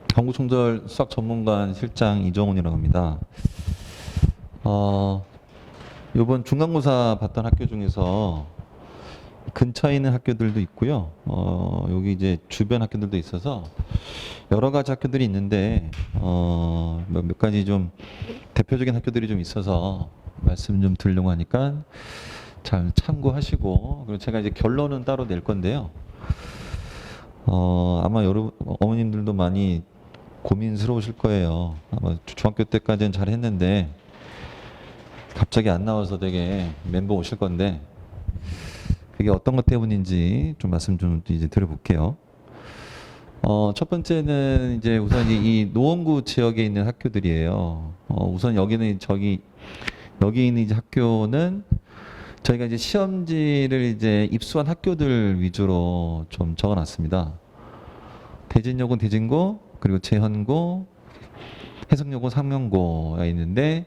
경구총절 수학 전문관 실장 이정훈이라고 합니다. 이번 중간고사 봤던 학교 중에서 근처에 있는 학교들도 있고요. 여기 이제 주변 학교들도 있어서 여러 가지 학교들이 있는데 몇 가지 좀 대표적인 학교들이 좀 있어서 말씀 좀 드리려고 하니까 잘 참고하시고, 그리고 제가 이제 결론은 따로 낼 건데요. 아마 여러분 어머님들도 많이 고민스러우실 거예요. 아마 중학교 때까지는 잘 했는데 갑자기 안 나와서 되게 멘붕 오실 건데, 그게 어떤 것 때문인지 좀 말씀 좀 이제 드려볼게요. 첫 번째는 이제 우선 이 노원구 지역에 있는 학교들이에요. 우선 여기는 여기 있는 이제 학교는 저희가 이제 시험지를 이제 입수한 학교들 위주로 좀 적어놨습니다. 대진여고는 대진고, 그리고 제헌고, 해성여고, 상명고가 있는데,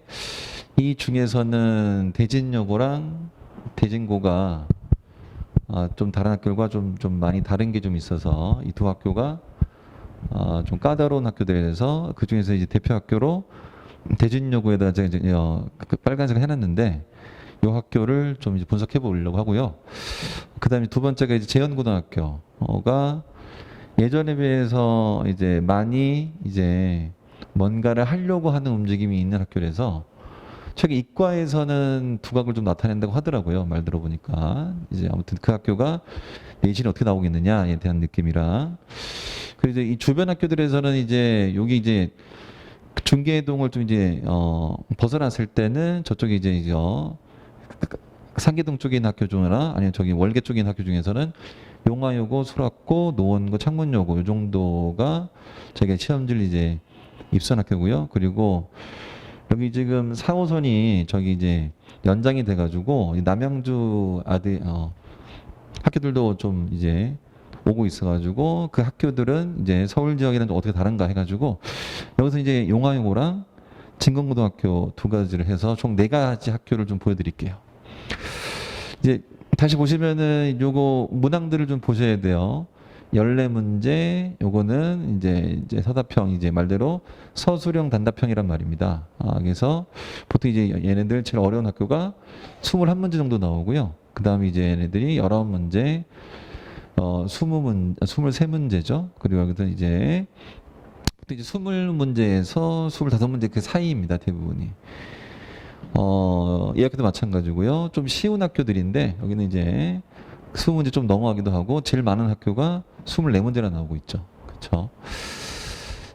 이 중에서는 대진여고랑 대진고가 좀 다른 학교과 좀 많이 다른 게 좀 있어서 이 두 학교가 좀 까다로운 학교들에서 그 중에서 이제 대표 학교로 대진여고에다 제가 이제 그 빨간색을 해놨는데, 이 학교를 좀 이제 분석해 보려고 하고요. 그다음에 두 번째가 이제 재현고등학교가 예전에 비해서 이제 많이 이제 뭔가를 하려고 하는 움직임이 있는 학교라서 최근 이과에서는 두각을 좀 나타낸다고 하더라고요. 말 들어보니까 이제 아무튼 그 학교가 내신이 어떻게 나오겠느냐에 대한 느낌이랑, 그리고 이제 이 주변 학교들에서는 이제 여기 이제 중계동을 좀 이제 벗어났을 때는 저쪽에 이제 상계동 쪽에 있는 학교 중이나 아니면 저기 월계 쪽에 있는 학교 중에서는 용화여고, 수락고, 노원고, 창문여고 이 정도가 저희가 시험지를 이제 입선 학교고요. 그리고 여기 지금 4호선이 저기 이제 연장이 돼가지고 남양주 학교들도 좀 이제 오고 있어가지고 그 학교들은 이제 서울 지역이랑 좀 어떻게 다른가 해가지고 여기서 이제 용화여고랑 진건고등학교 두 가지를 해서 총 네 가지 학교를 좀 보여드릴게요. 이제 다시 보시면은 요거 문항들을 좀 보셔야 돼요. 연례 문제, 요거는 이제 서답형, 이제 말대로 서술형 단답형이란 말입니다. 그래서 보통 이제 얘네들 제일 어려운 학교가 21문제 정도 나오고요. 그 다음에 이제 얘네들이 19문제, 23문제죠. 그리고 여기서 이제 20문제에서 25문제 그 사이입니다. 대부분이. 이 학교도 마찬가지고요. 좀 쉬운 학교들인데 여기는 이제 20문제 좀 넘어가기도 하고 제일 많은 학교가 24문제나 나오고 있죠. 그렇죠?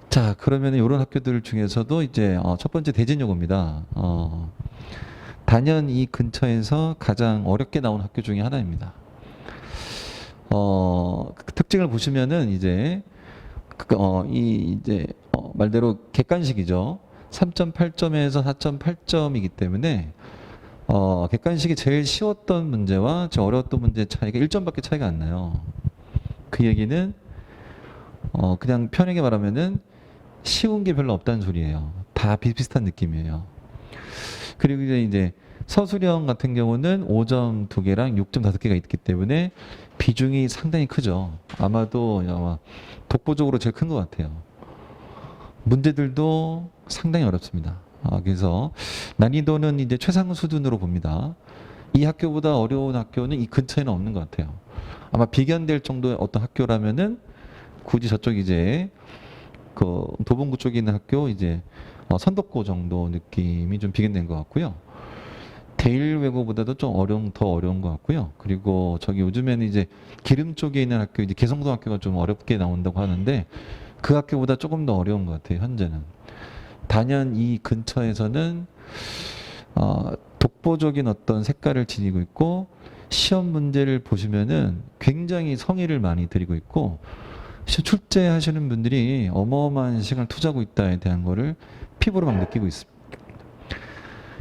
자, 그러면 이런 학교들 중에서도 이제 첫 번째 대진여고입니다. 단연 이 근처에서 가장 어렵게 나온 학교 중에 하나입니다. 그 특징을 보시면은 이제 말대로 객관식이죠. 3.8점에서 4.8점이기 때문에 객관식이 제일 쉬웠던 문제와 제일 어려웠던 문제 차이가 1점밖에 차이가 안 나요. 그 얘기는 그냥 편하게 말하면은 쉬운 게 별로 없다는 소리예요. 다 비슷비슷한 느낌이에요. 그리고 이제 서술형 같은 경우는 5점 2개랑 6점 5개가 있기 때문에 비중이 상당히 크죠. 아마도 독보적으로 제일 큰 것 같아요. 문제들도 상당히 어렵습니다. 그래서 난이도는 이제 최상 수준으로 봅니다. 이 학교보다 어려운 학교는 이 근처에는 없는 것 같아요. 아마 비견될 정도의 어떤 학교라면은 굳이 저쪽 이제 그 도봉구 쪽에 있는 학교 이제 선덕고 정도 느낌이 좀 비견된 것 같고요. 대일외고보다도 좀 더 어려운 것 같고요. 그리고 저기 요즘에는 이제 기름 쪽에 있는 학교, 이제 개성고등학교가 좀 어렵게 나온다고 하는데 그 학교보다 조금 더 어려운 것 같아요. 현재는. 단연 이 근처에서는 독보적인 어떤 색깔을 지니고 있고, 시험 문제를 보시면은 굉장히 성의를 많이 들이고 있고, 출제하시는 분들이 어마어마한 시간을 투자하고 있다에 대한 거를 피부로 막 느끼고 있습니다.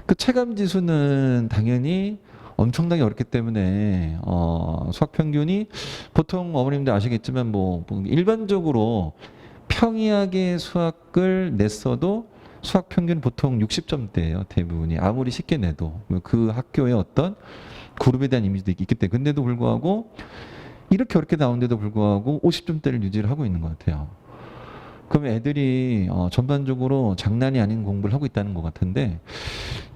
그 체감 지수는 당연히 엄청나게 어렵기 때문에 수학 평균이 보통 어머님들 아시겠지만 뭐 일반적으로 평이하게 수학을 냈어도 수학 평균 보통 60점대예요. 대부분이 아무리 쉽게 내도 그 학교의 어떤 그룹에 대한 이미지도 있기 때문에. 근데도 불구하고 이렇게 어렵게 나오는데도 불구하고 50점대를 유지를 하고 있는 것 같아요. 그럼 애들이 전반적으로 장난이 아닌 공부를 하고 있다는 것 같은데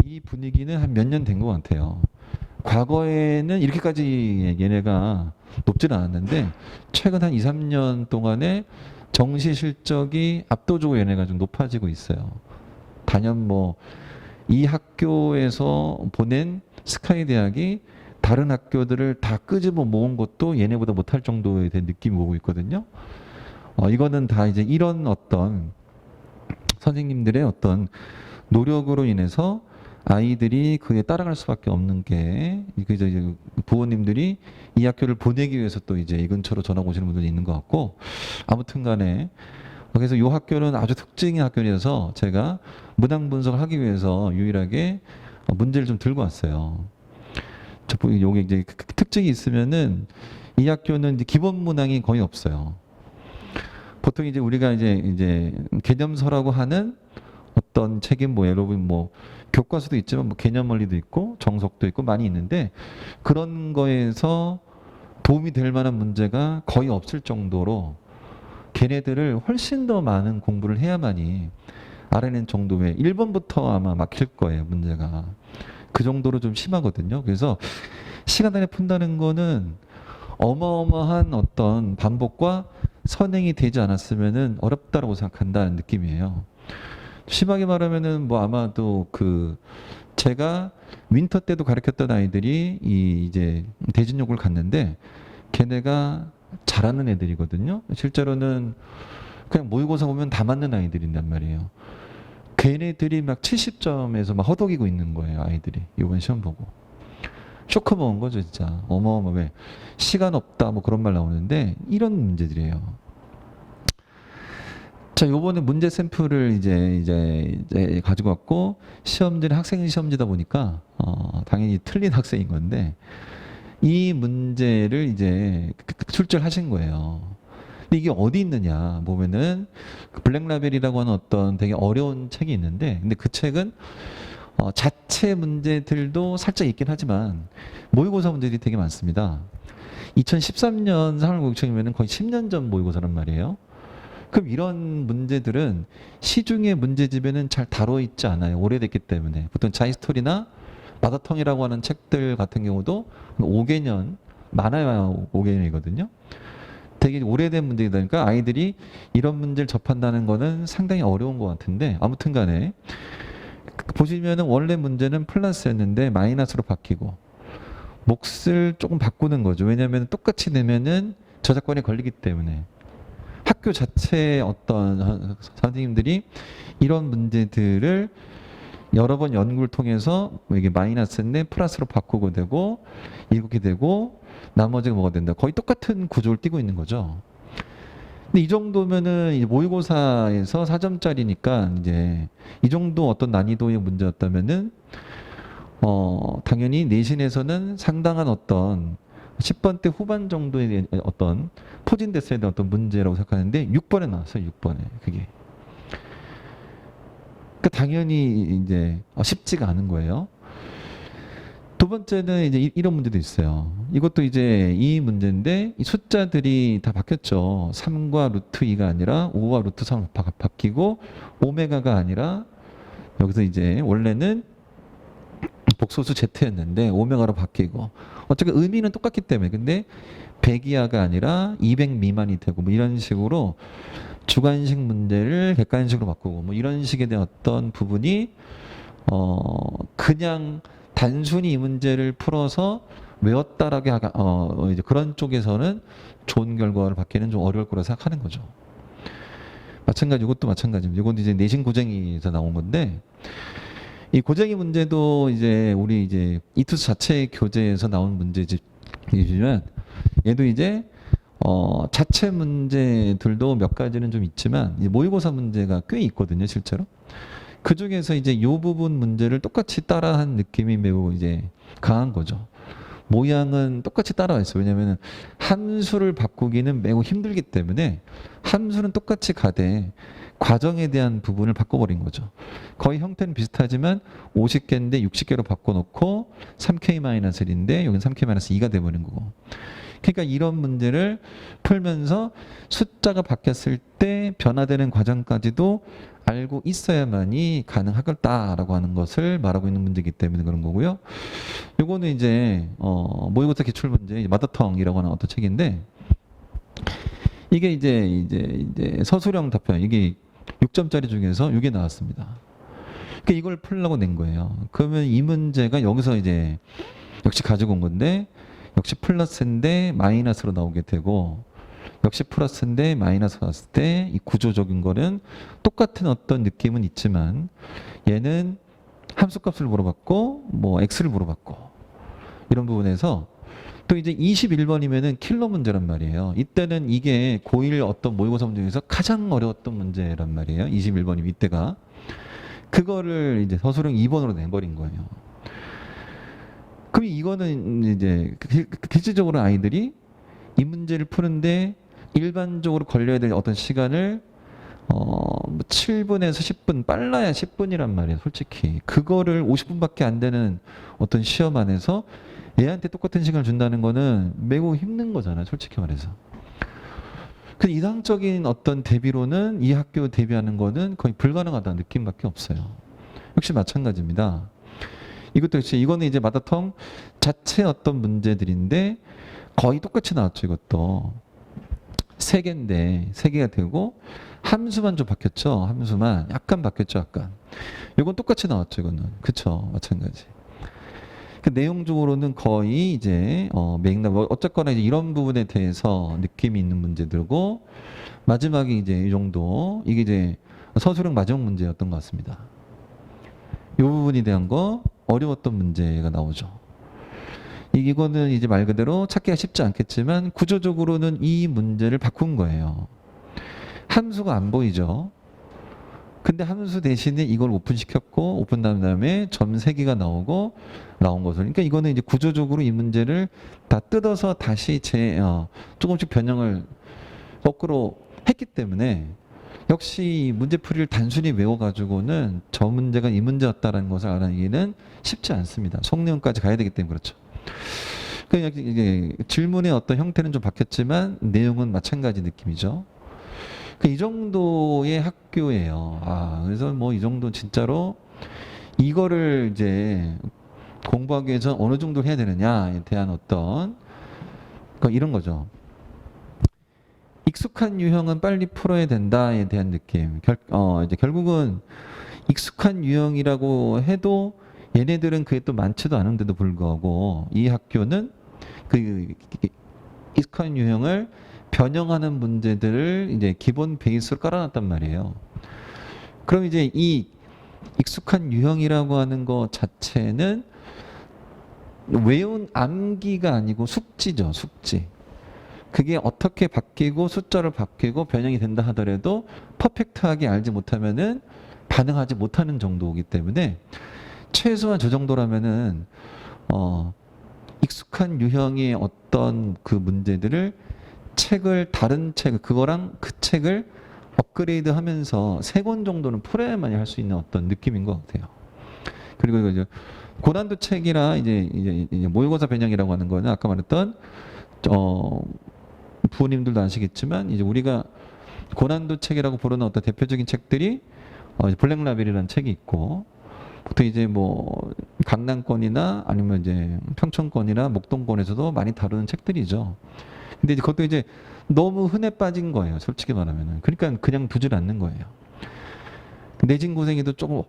이 분위기는 한 몇 년 된 것 같아요. 과거에는 이렇게까지 얘네가 높지는 않았는데 최근 한 2, 3년 동안에 정시 실적이 압도적으로 얘네가 좀 높아지고 있어요. 단연 뭐 이 학교에서 보낸 스카이 대학이 다른 학교들을 다 끄집어 모은 것도 얘네보다 못할 정도에 된 느낌이 오고 있거든요. 이거는 다 이제 이런 어떤 선생님들의 어떤 노력으로 인해서 아이들이 그에 따라갈 수밖에 없는 게 이제 부모님들이 이 학교를 보내기 위해서 또 이제 이 근처로 전학 오시는 분들이 있는 것 같고 아무튼 간에 그래서 이 학교는 아주 특징의 학교라서 제가 문항 분석을 하기 위해서 유일하게 문제를 좀 들고 왔어요. 요게 이제 특징이 있으면은 이 학교는 이제 기본 문항이 거의 없어요. 보통 이제 우리가 이제 개념서라고 하는 어떤 책이 뭐 여러분 뭐 교과서도 있지만 뭐 개념 원리도 있고 정석도 있고 많이 있는데 그런 거에서 도움이 될 만한 문제가 거의 없을 정도로 걔네들을 훨씬 더 많은 공부를 해야만이 알아낸 정도의 1번부터 아마 막힐 거예요, 문제가. 그 정도로 좀 심하거든요. 그래서 시간 안에 푼다는 거는 어마어마한 어떤 반복과 선행이 되지 않았으면은 어렵다라고 생각한다는 느낌이에요. 심하게 말하면은 뭐 아마도 제가 윈터 때도 가르쳤던 아이들이 이제 대진욕을 갔는데 걔네가 잘하는 애들이거든요. 실제로는 그냥 모의고사 보면 다 맞는 아이들인단 말이에요. 걔네들이 막 70점에서 막 허덕이고 있는 거예요, 아이들이. 이번 시험 보고. 쇼크 먹은 거죠, 진짜. 어마어마 왜 시간 없다 뭐 그런 말 나오는데 이런 문제들이에요. 자, 요번에 문제 샘플을 이제 가지고 왔고 시험지는 학생 시험지다 보니까 당연히 틀린 학생인 건데 이 문제를 이제 출제를 하신 거예요. 근데 이게 어디 있느냐 보면은 블랙라벨이라고 하는 어떤 되게 어려운 책이 있는데 근데 그 책은 자체 문제들도 살짝 있긴 하지만 모의고사 문제들이 되게 많습니다. 2013년 3월 고시험이면 거의 10년 전 모의고사란 말이에요. 그럼 이런 문제들은 시중의 문제집에는 잘 다뤄 있지 않아요. 오래됐기 때문에. 보통 자이스토리나 마더텅이라고 하는 책들 같은 경우도 5개년, 많아야 5개년이거든요. 되게 오래된 문제이다 보니까 아이들이 이런 문제를 접한다는 거는 상당히 어려운 것 같은데 아무튼 간에 보시면은 원래 문제는 플러스였는데 마이너스로 바뀌고 몫을 조금 바꾸는 거죠. 왜냐하면 똑같이 내면은 저작권이 걸리기 때문에 학교 자체의 어떤 선생님들이 이런 문제들을 여러 번 연구를 통해서 이게 마이너스인데 플러스로 바꾸고 되고 이렇게 되고 나머지가 뭐가 된다. 거의 똑같은 구조를 띠고 있는 거죠. 근데 이 정도면은 이제 모의고사에서 4점짜리니까 이제 이 정도 어떤 난이도의 문제였다면은 당연히 내신에서는 상당한 어떤 10번대 후반 정도의 어떤 포진됐어야 되는 어떤 문제라고 생각하는데 6번에 나왔어요. 6번에 그게. 그러니까 당연히 이제 쉽지가 않은 거예요. 두 번째는 이제 이런 문제도 있어요. 이것도 이제 이 문제인데 이 숫자들이 다 바뀌었죠. 3과 루트 2가 아니라 5와 루트 3 바뀌고 오메가가 아니라 여기서 이제 원래는 복소수 Z였는데 오메가로 바뀌고 어차피 의미는 똑같기 때문에 근데 100 이하가 아니라 200 미만이 되고 뭐 이런 식으로 주관식 문제를 객관식으로 바꾸고 뭐 이런 식에 대한 어떤 부분이 그냥 단순히 이 문제를 풀어서 외웠다라고 이제 그런 쪽에서는 좋은 결과를 받기는 좀 어려울 거라 생각하는 거죠. 마찬가지 이것도 마찬가지입니다. 이건 이제 내신 고쟁이에서 나온 건데 이 고쟁이 문제도 이제 우리 이제 이투스 자체 교재에서 나온 문제지만 얘도 이제 자체 문제들도 몇 가지는 좀 있지만 모의고사 문제가 꽤 있거든요, 실제로. 그 중에서 이제 이 부분 문제를 똑같이 따라한 느낌이 매우 이제 강한 거죠. 모양은 똑같이 따라와 있어요. 왜냐하면 함수를 바꾸기는 매우 힘들기 때문에 함수는 똑같이 가되 과정에 대한 부분을 바꿔버린 거죠. 거의 형태는 비슷하지만 50개인데 60개로 바꿔놓고 3K-1인데 여기는 3K-2가 돼버린 거고. 그러니까 이런 문제를 풀면서 숫자가 바뀌었을 때 변화되는 과정까지도 알고 있어야만이 가능하겠다라고 하는 것을 말하고 있는 문제이기 때문에 그런 거고요. 요거는 이제 모의고사 기출 문제 마더텅이라고 하는 어떤 책인데 이게 이제 서술형 답변 이게 6점짜리 중에서 6이 나왔습니다. 그러니까 이걸 풀려고 낸 거예요. 그러면 이 문제가 여기서 이제 역시 가지고 온 건데 역시 플러스인데 마이너스로 나오게 되고 역시 플러스인데 마이너스 나왔을 때 이 구조적인 거는 똑같은 어떤 느낌은 있지만 얘는 함수값을 물어봤고 뭐 x를 물어봤고 이런 부분에서 또 이제 21번이면은 킬러 문제란 말이에요. 이때는 이게 고1 어떤 모의고사 문제 중에서 가장 어려웠던 문제란 말이에요. 21번이면 이때가. 그거를 이제 서술형 2번으로 내버린 거예요. 그럼 이거는 이제 실질적으로 아이들이 이 문제를 푸는데 일반적으로 걸려야 될 어떤 시간을 7분에서 10분, 빨라야 10분이란 말이에요, 솔직히. 그거를 50분밖에 안 되는 어떤 시험 안에서 얘한테 똑같은 시간을 준다는 거는 매우 힘든 거잖아요, 솔직히 말해서. 그 이상적인 어떤 대비로는 이 학교 대비하는 거는 거의 불가능하다는 느낌밖에 없어요. 역시 마찬가지입니다. 이것도 역시 이거는 이제 마더텅 자체 어떤 문제들인데 거의 똑같이 나왔죠, 이것도. 세 개인데 세 개가 되고 함수만 좀 바뀌었죠. 함수만 약간 바뀌었죠, 약간. 이건 똑같이 나왔죠, 이거는. 그쵸, 마찬가지. 그 내용적으로는 거의 이제 맥락 어쨌거나 이제 이런 부분에 대해서 느낌이 있는 문제들고 마지막에 이제 이 정도 이게 이제 서술형 마지막 문제였던 것 같습니다. 이 부분에 대한 거 어려웠던 문제가 나오죠. 이거는 이제 말 그대로 찾기가 쉽지 않겠지만 구조적으로는 이 문제를 바꾼 거예요. 함수가 안 보이죠. 근데 함수 대신에 이걸 오픈시켰고 오픈 다음에 점 3개가 나온 것을. 그러니까 이거는 이제 구조적으로 이 문제를 다 뜯어서 다시 조금씩 변형을 거꾸로 했기 때문에 역시 문제풀이를 단순히 외워가지고는 저 문제가 이 문제였다라는 것을 알아내기는 쉽지 않습니다. 속내용까지 가야 되기 때문에 그렇죠. 그냥 이게 질문의 어떤 형태는 좀 바뀌었지만 내용은 마찬가지 느낌이죠. 이 정도의 학교예요. 그래서 뭐 이 정도 진짜로 이거를 이제 공부하기 위해서 어느 정도 해야 되느냐에 대한 어떤 이런 거죠. 익숙한 유형은 빨리 풀어야 된다에 대한 느낌. 이제 결국은 익숙한 유형이라고 해도 얘네들은 그게 또 많지도 않은데도 불구하고 이 학교는 그 익숙한 유형을 변형하는 문제들을 이제 기본 베이스로 깔아놨단 말이에요. 그럼 이제 이 익숙한 유형이라고 하는 것 자체는 외운 암기가 아니고 숙지죠, 숙지. 그게 어떻게 바뀌고 숫자를 바뀌고 변형이 된다 하더라도 퍼펙트하게 알지 못하면은 반응하지 못하는 정도이기 때문에 최소한 저 정도라면은 익숙한 유형의 어떤 그 문제들을 다른 책, 그거랑 그 책을 업그레이드 하면서 3권 정도는 풀어야만이 할 수 있는 어떤 느낌인 것 같아요. 그리고 이제 고난도 책이라 이제 모의고사 변형이라고 하는 거는 아까 말했던, 부모님들도 아시겠지만 이제 우리가 고난도 책이라고 부르는 어떤 대표적인 책들이 블랙라벨이라는 책이 있고 보통 이제 뭐 강남권이나 아니면 이제 평촌권이나 목동권에서도 많이 다루는 책들이죠. 근데 이제 그것도 이제 너무 흔해 빠진 거예요. 솔직히 말하면은. 그러니까 그냥 두질 않는 거예요. 내진고생이도 조금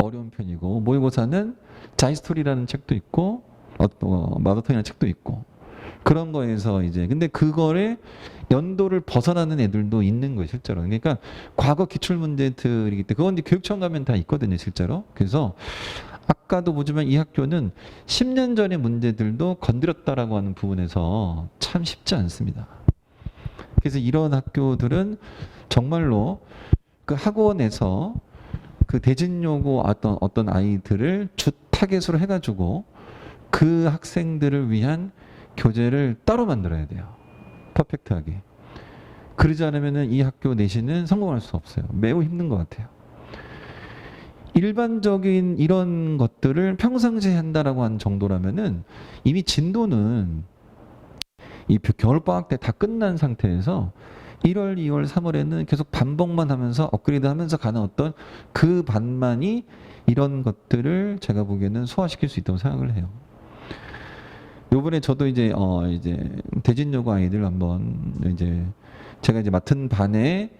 어려운 편이고 모의고사는 자이스토리라는 책도 있고 마더텅이라는 책도 있고 그런 거에서 이제 근데 그거를 연도를 벗어나는 애들도 있는 거예요, 실제로. 그러니까 과거 기출 문제들이기 때문에 그건 이제 교육청 가면 다 있거든요, 실제로. 그래서 아까도 보지만 이 학교는 10년 전의 문제들도 건드렸다라고 하는 부분에서 참 쉽지 않습니다. 그래서 이런 학교들은 정말로 그 학원에서 그 대진요구 어떤 아이들을 주 타겟으로 해가지고 그 학생들을 위한 교재를 따로 만들어야 돼요. 퍼펙트하게. 그러지 않으면 이 학교 내신은 성공할 수 없어요. 매우 힘든 것 같아요. 일반적인 이런 것들을 평상시에 한다라고 하는 정도라면은 이미 진도는 이 겨울방학 때 다 끝난 상태에서 1월, 2월, 3월에는 계속 반복만 하면서 업그레이드 하면서 가는 어떤 그 반만이 이런 것들을 제가 보기에는 소화시킬 수 있다고 생각을 해요. 요번에 저도 이제 대진여고 아이들 한번 이제 제가 이제 맡은 반에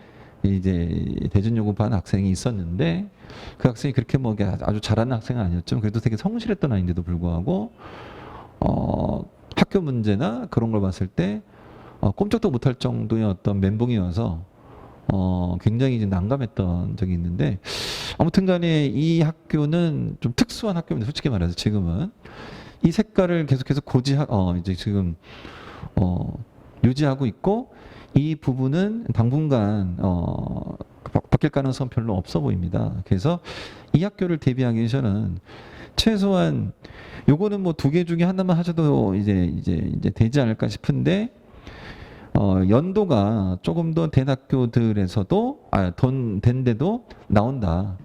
이제 대진여고 반 학생이 있었는데 그 학생이 그렇게 뭐 아주 잘하는 학생은 아니었지만 그래도 되게 성실했던 아이인데도 불구하고 학교 문제나 그런 걸 봤을 때 꼼짝도 못할 정도의 어떤 멘붕이어서 굉장히 이제 난감했던 적이 있는데 아무튼 간에 이 학교는 좀 특수한 학교입니다. 솔직히 말해서 지금은 이 색깔을 계속해서 이제 지금 유지하고 있고 이 부분은 당분간 바뀔 가능성 별로 없어 보입니다. 그래서 이 학교를 대비하기 위해서는 최소한 요거는 뭐 두 개 중에 하나만 하셔도 이제 되지 않을까 싶은데 연도가 조금 더 된 학교들에서도 된 데도 나온다.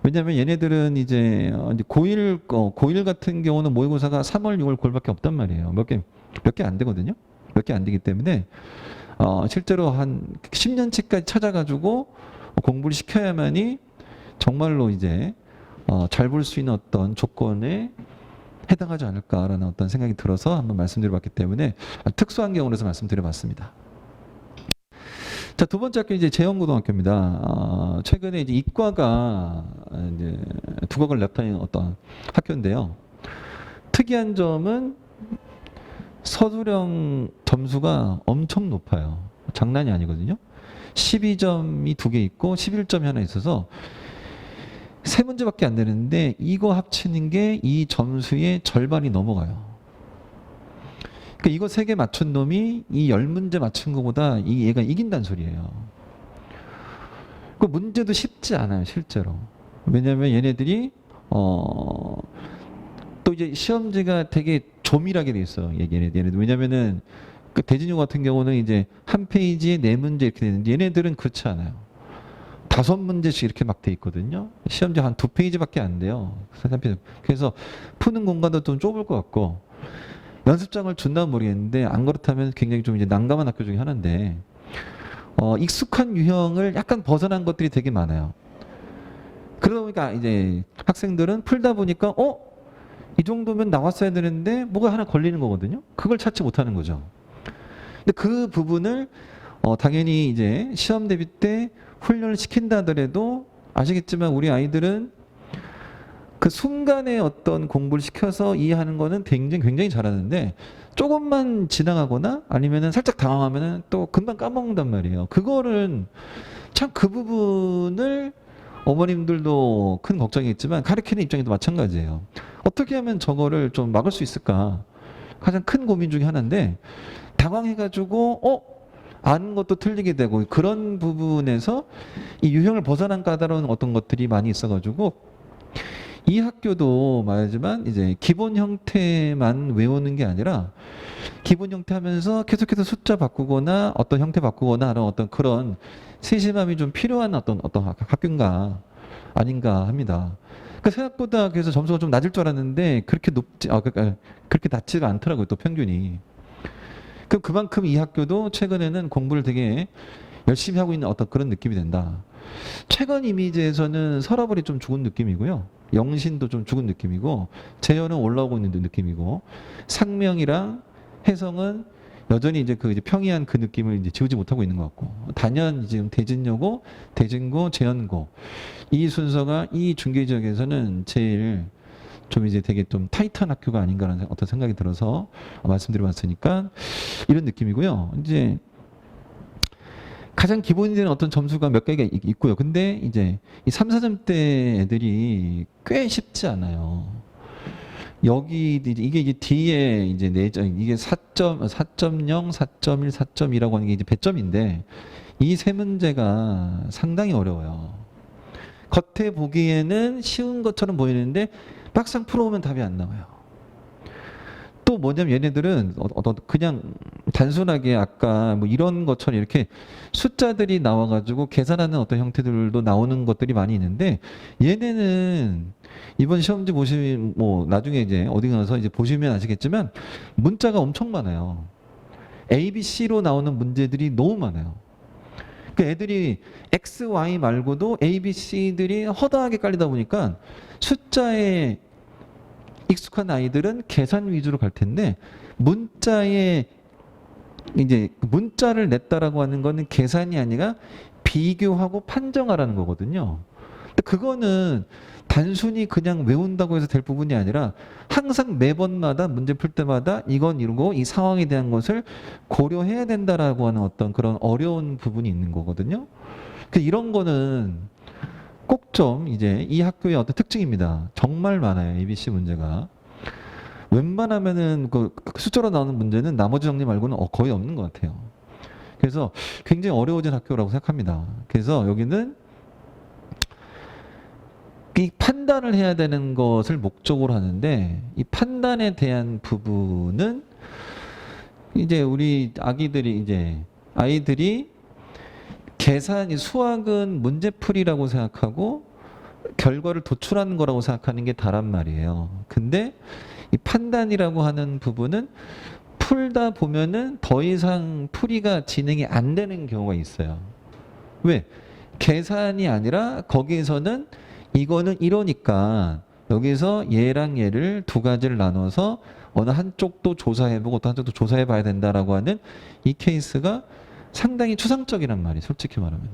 왜냐하면 얘네들은 이제 고1 같은 경우는 모의고사가 3월, 6월, 9월밖에 없단 말이에요. 몇 개 안 되거든요. 몇 개 안 되기 때문에 실제로 한 10년치까지 찾아가지고 공부를 시켜야만이 정말로 이제 잘 볼 수 있는 어떤 조건에 해당하지 않을까라는 어떤 생각이 들어서 한번 말씀드려봤기 때문에 특수한 경우로서 말씀드려봤습니다. 자, 두 번째 학교 이제 재영고등학교입니다. 최근에 이제 이과가 이제 두각을 나타낸 어떤 학교인데요. 특이한 점은 서술형 점수가 엄청 높아요. 장난이 아니거든요. 12점이 두 개 있고 11점이 하나 있어서 세 문제밖에 안 되는데 이거 합치는 게 이 점수의 절반이 넘어가요. 그러니까 이거 세 개 맞춘 놈이 이 10문제 맞춘 것보다 얘가 이긴다는 소리예요. 그 문제도 쉽지 않아요, 실제로. 왜냐하면 얘네들이 또 이제 시험지가 되게 조밀하게 돼 있어요. 얘네들. 왜냐면은 그 대진여고 같은 경우는 이제 한 페이지에 4문제 이렇게 되는데 얘네들은 그렇지 않아요. 5문제씩 이렇게 막 돼 있거든요. 시험지 한 2페이지밖에 안 돼요. 그래서 푸는 공간도 좀 좁을 것 같고 연습장을 준다 모르겠는데 안 그렇다면 굉장히 좀 이제 난감한 학교 중에 하나인데 익숙한 유형을 약간 벗어난 것들이 되게 많아요. 그러다 보니까 이제 학생들은 풀다 보니까 이 정도면 나왔어야 되는데 뭐가 하나 걸리는 거거든요. 그걸 찾지 못하는 거죠. 근데 그 부분을 당연히 이제 시험 대비 때 훈련을 시킨다 하더라도 아시겠지만 우리 아이들은 그 순간에 어떤 공부를 시켜서 이해하는 거는 굉장히 잘하는데 조금만 지나가거나 아니면은 살짝 당황하면은 또 금방 까먹는단 말이에요. 그거는 참 그 부분을 어머님들도 큰 걱정이 있지만 가르치는 입장에도 마찬가지예요. 어떻게 하면 저거를 좀 막을 수 있을까? 가장 큰 고민 중에 하나인데 당황해가지고 아는 것도 틀리게 되고 그런 부분에서 이 유형을 벗어난 까다로운 어떤 것들이 많이 있어가지고 이 학교도 말하지만 이제 기본 형태만 외우는 게 아니라 기본 형태 하면서 계속해서 숫자 바꾸거나 어떤 형태 바꾸거나 하는 어떤 그런 세심함이 좀 필요한 어떤 학교인가 아닌가 합니다. 그러니까 생각보다 그래서 점수가 좀 낮을 줄 알았는데 그렇게 그렇게 낮지가 않더라고요. 또 평균이. 그만큼 이 학교도 최근에는 공부를 되게 열심히 하고 있는 어떤 그런 느낌이 된다. 최근 이미지에서는 서라벌이 좀 죽은 느낌이고요. 영신도 좀 죽은 느낌이고 재현은 올라오고 있는 느낌이고 상명이랑 혜성은 여전히 이제 그 이제 평이한 그 느낌을 이제 지우지 못하고 있는 것 같고 단연 지금 대진여고, 대진고, 재연고 이 순서가 이 중계 지역에서는 제일 좀 이제 되게 좀 타이트한 학교가 아닌가라는 어떤 생각이 들어서 말씀드려봤으니까 이런 느낌이고요. 이제 가장 기본이 되는 어떤 점수가 몇 개가 있고요. 근데 이제 이 3, 4점대 애들이 꽤 쉽지 않아요. 여기 이게 이제 뒤에 이제 이게 4.0, 4.1, 4.2라고 하는 게 이제 배점인데 이 세 문제가 상당히 어려워요. 겉에 보기에는 쉬운 것처럼 보이는데 막상 풀어보면 답이 안 나와요. 또 뭐냐면 얘네들은 그냥 단순하게 아까 뭐 이런 것처럼 이렇게 숫자들이 나와가지고 계산하는 어떤 형태들도 나오는 것들이 많이 있는데 얘네는 이번 시험지 보시면 뭐 나중에 이제 어디 가서 이제 보시면 아시겠지만 문자가 엄청 많아요. A, B, C로 나오는 문제들이 너무 많아요. 그 애들이 X, Y 말고도 A, B, C들이 허다하게 깔리다 보니까 숫자에 익숙한 아이들은 계산 위주로 갈 텐데 문자에 이제 문자를 냈다라고 하는 거는 계산이 아니라 비교하고 판정하라는 거거든요. 근데 그거는 단순히 그냥 외운다고 해서 될 부분이 아니라 항상 매번마다 문제 풀 때마다 이건 이러고 이 상황에 대한 것을 고려해야 된다라고 하는 어떤 그런 어려운 부분이 있는 거거든요. 이런 거는 꼭 좀 이제 이 학교의 어떤 특징입니다. 정말 많아요. ABC 문제가. 웬만하면은 그 숫자로 나오는 문제는 나머지 정리 말고는 거의 없는 것 같아요. 그래서 굉장히 어려워진 학교라고 생각합니다. 그래서 여기는 이 판단을 해야 되는 것을 목적으로 하는데 이 판단에 대한 부분은 이제 우리 아이들이 계산이 수학은 문제풀이라고 생각하고 결과를 도출하는 거라고 생각하는 게 다란 말이에요. 근데 이 판단이라고 하는 부분은 풀다 보면은 더 이상 풀이가 진행이 안 되는 경우가 있어요. 왜? 계산이 아니라 거기에서는 이거는 이러니까 여기서 얘랑 얘를 두 가지를 나눠서 어느 한쪽도 조사해보고 또 한쪽도 조사해봐야 된다라고 하는 이 케이스가 상당히 추상적이란 말이에요. 솔직히 말하면.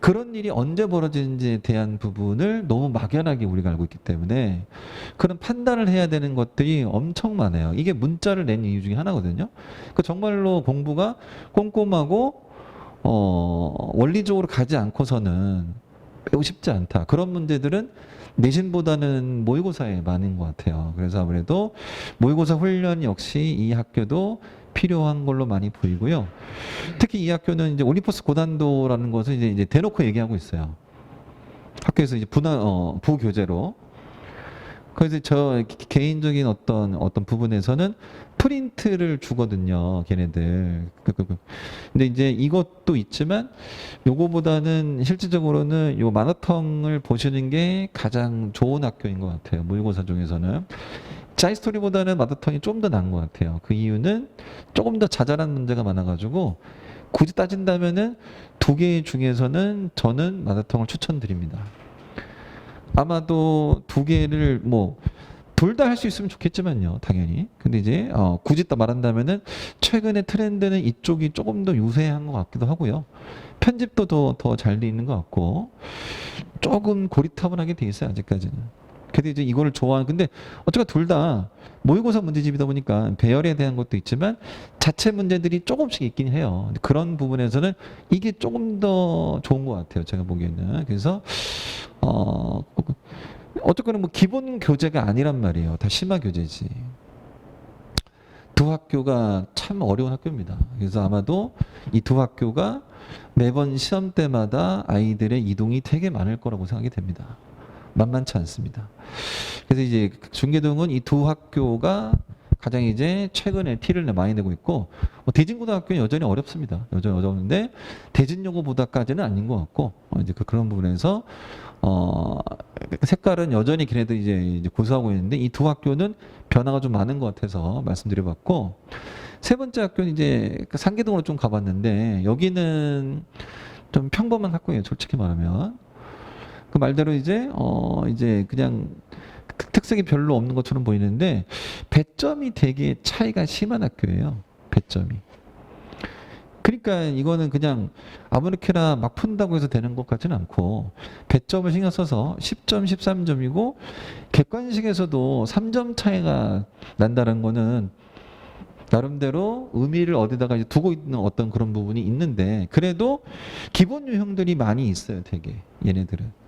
그런 일이 언제 벌어지는지에 대한 부분을 너무 막연하게 우리가 알고 있기 때문에 그런 판단을 해야 되는 것들이 엄청 많아요. 이게 문자를 낸 이유 중에 하나거든요. 정말로 공부가 꼼꼼하고 원리적으로 가지 않고서는 배우고 싶지 않다. 그런 문제들은 내신보다는 모의고사에 많은 것 같아요. 그래서 아무래도 모의고사 훈련 역시 이 학교도 필요한 걸로 많이 보이고요. 특히 이 학교는 이제 올림포스 고난도라는 것을 이제 대놓고 얘기하고 있어요. 학교에서 이제 부교재로. 그래서 저 개인적인 어떤 부분에서는 프린트를 주거든요, 걔네들. 근데 이제 이것도 있지만 요거보다는 실질적으로는 요 마라톤을 보시는 게 가장 좋은 학교인 것 같아요. 모의고사 중에서는. 짜이스토리보다는 마라톤이 좀 더 나은 것 같아요. 그 이유는 조금 더 자잘한 문제가 많아가지고 굳이 따진다면은 두 개 중에서는 저는 마라톤을 추천드립니다. 아마도 두 개를 둘 다 할 수 있으면 좋겠지만요, 당연히. 근데 이제 굳이 또 말한다면은 최근의 트렌드는 이쪽이 조금 더 유세한 것 같기도 하고요. 편집도 더 잘 돼 있는 것 같고 조금 고리타분하게 돼 있어요, 아직까지는. 근데 이제 이거를 좋아하는, 근데 어쨌든 둘 다 모의고사 문제집이다 보니까 배열에 대한 것도 있지만 자체 문제들이 조금씩 있긴 해요. 그런 부분에서는 이게 조금 더 좋은 것 같아요, 제가 보기에는. 그래서 어쨌거나 기본 교재가 아니란 말이에요. 다 심화 교재지. 두 학교가 참 어려운 학교입니다. 그래서 아마도 이 두 학교가 매번 시험 때마다 아이들의 이동이 되게 많을 거라고 생각이 됩니다. 만만치 않습니다. 그래서 이제 중계동은 이 두 학교가 가장 이제 최근에 티를 많이 내고 있고, 대진고등학교는 여전히 어렵습니다. 여전히 어려운데 대진여고보다까지는 아닌 것 같고, 이제 그런 부분에서 색깔은 여전히 걔네들이 이제 고수하고 있는데 이 두 학교는 변화가 좀 많은 것 같아서 말씀드려봤고, 세 번째 학교는 이제 상계동으로 좀 가봤는데 여기는 좀 평범한 학교예요. 솔직히 말하면. 그 말대로 이제 그냥 특색이 별로 없는 것처럼 보이는데 배점이 되게 차이가 심한 학교예요. 배점이. 그러니까 이거는 그냥 아무렇게나 막 푼다고 해서 되는 것 같지는 않고 배점을 신경 써서 10점, 13점이고 객관식에서도 3점 차이가 난다는 거는 나름대로 의미를 어디다가 이제 두고 있는 어떤 그런 부분이 있는데 그래도 기본 유형들이 많이 있어요. 되게 얘네들은.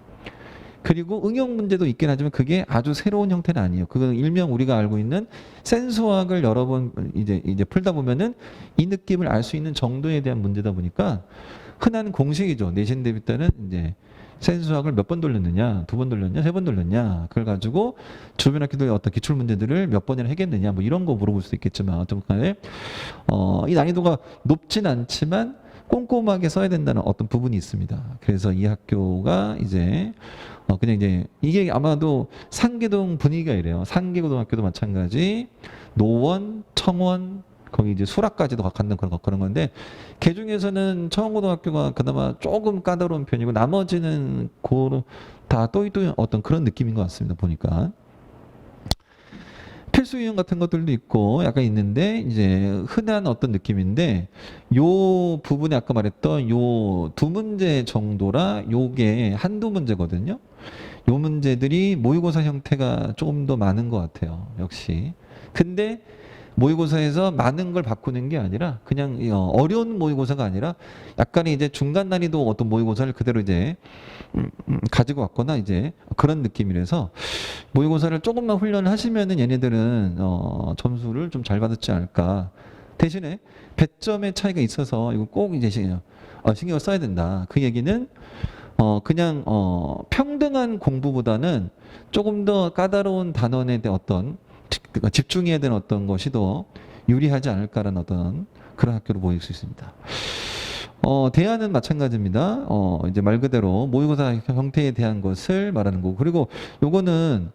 그리고 응용 문제도 있긴 하지만 그게 아주 새로운 형태는 아니에요. 그건 일명 우리가 알고 있는 센수학을 여러 번 이제 풀다 보면은 이 느낌을 알 수 있는 정도에 대한 문제다 보니까 흔한 공식이죠. 내신 대비 때는 이제 센수학을 몇 번 돌렸느냐, 두 번 돌렸냐, 세 번 돌렸냐, 그걸 가지고 주변 학교들의 어떤 기출 문제들을 몇 번이나 해겠느냐, 이런 거 물어볼 수 있겠지만 어떤 간에 이 난이도가 높진 않지만 꼼꼼하게 써야 된다는 어떤 부분이 있습니다. 그래서 이 학교가 이제 그냥 이제 이게 아마도 상계동 분위기가 이래요. 상계고등학교도 마찬가지, 노원, 청원, 거기 이제 수락까지도 갖는 그런 건데 그 중에서는 청원고등학교가 그나마 조금 까다로운 편이고 나머지는 다 또이또이 어떤 그런 느낌인 것 같습니다. 보니까. 필수 유형 같은 것들도 있고 약간 있는데 이제 흔한 어떤 느낌인데 요 부분에 아까 말했던 요 두 문제 정도라 요게 한두 문제거든요. 요 문제들이 모의고사 형태가 조금 더 많은 것 같아요. 역시. 근데 모의고사에서 많은 걸 바꾸는 게 아니라 그냥 어려운 모의고사가 아니라 약간의 이제 중간 난이도 어떤 모의고사를 그대로 이제 가지고 왔거나 이제 그런 느낌이라서 모의고사를 조금만 훈련을 하시면은 얘네들은 점수를 좀 잘 받았지 않을까. 대신에 배점의 차이가 있어서 이거 꼭 이제 신경을 써야 된다. 그 얘기는 그냥 평등한 공부보다는 조금 더 까다로운 단원에 대한 어떤 집중해야 되는 어떤 것이 더 유리하지 않을까라는 어떤 그런 학교로 보일 수 있습니다. 대안은 마찬가지입니다. 이제 말 그대로 모의고사 형태에 대한 것을 말하는 거고, 그리고 요거는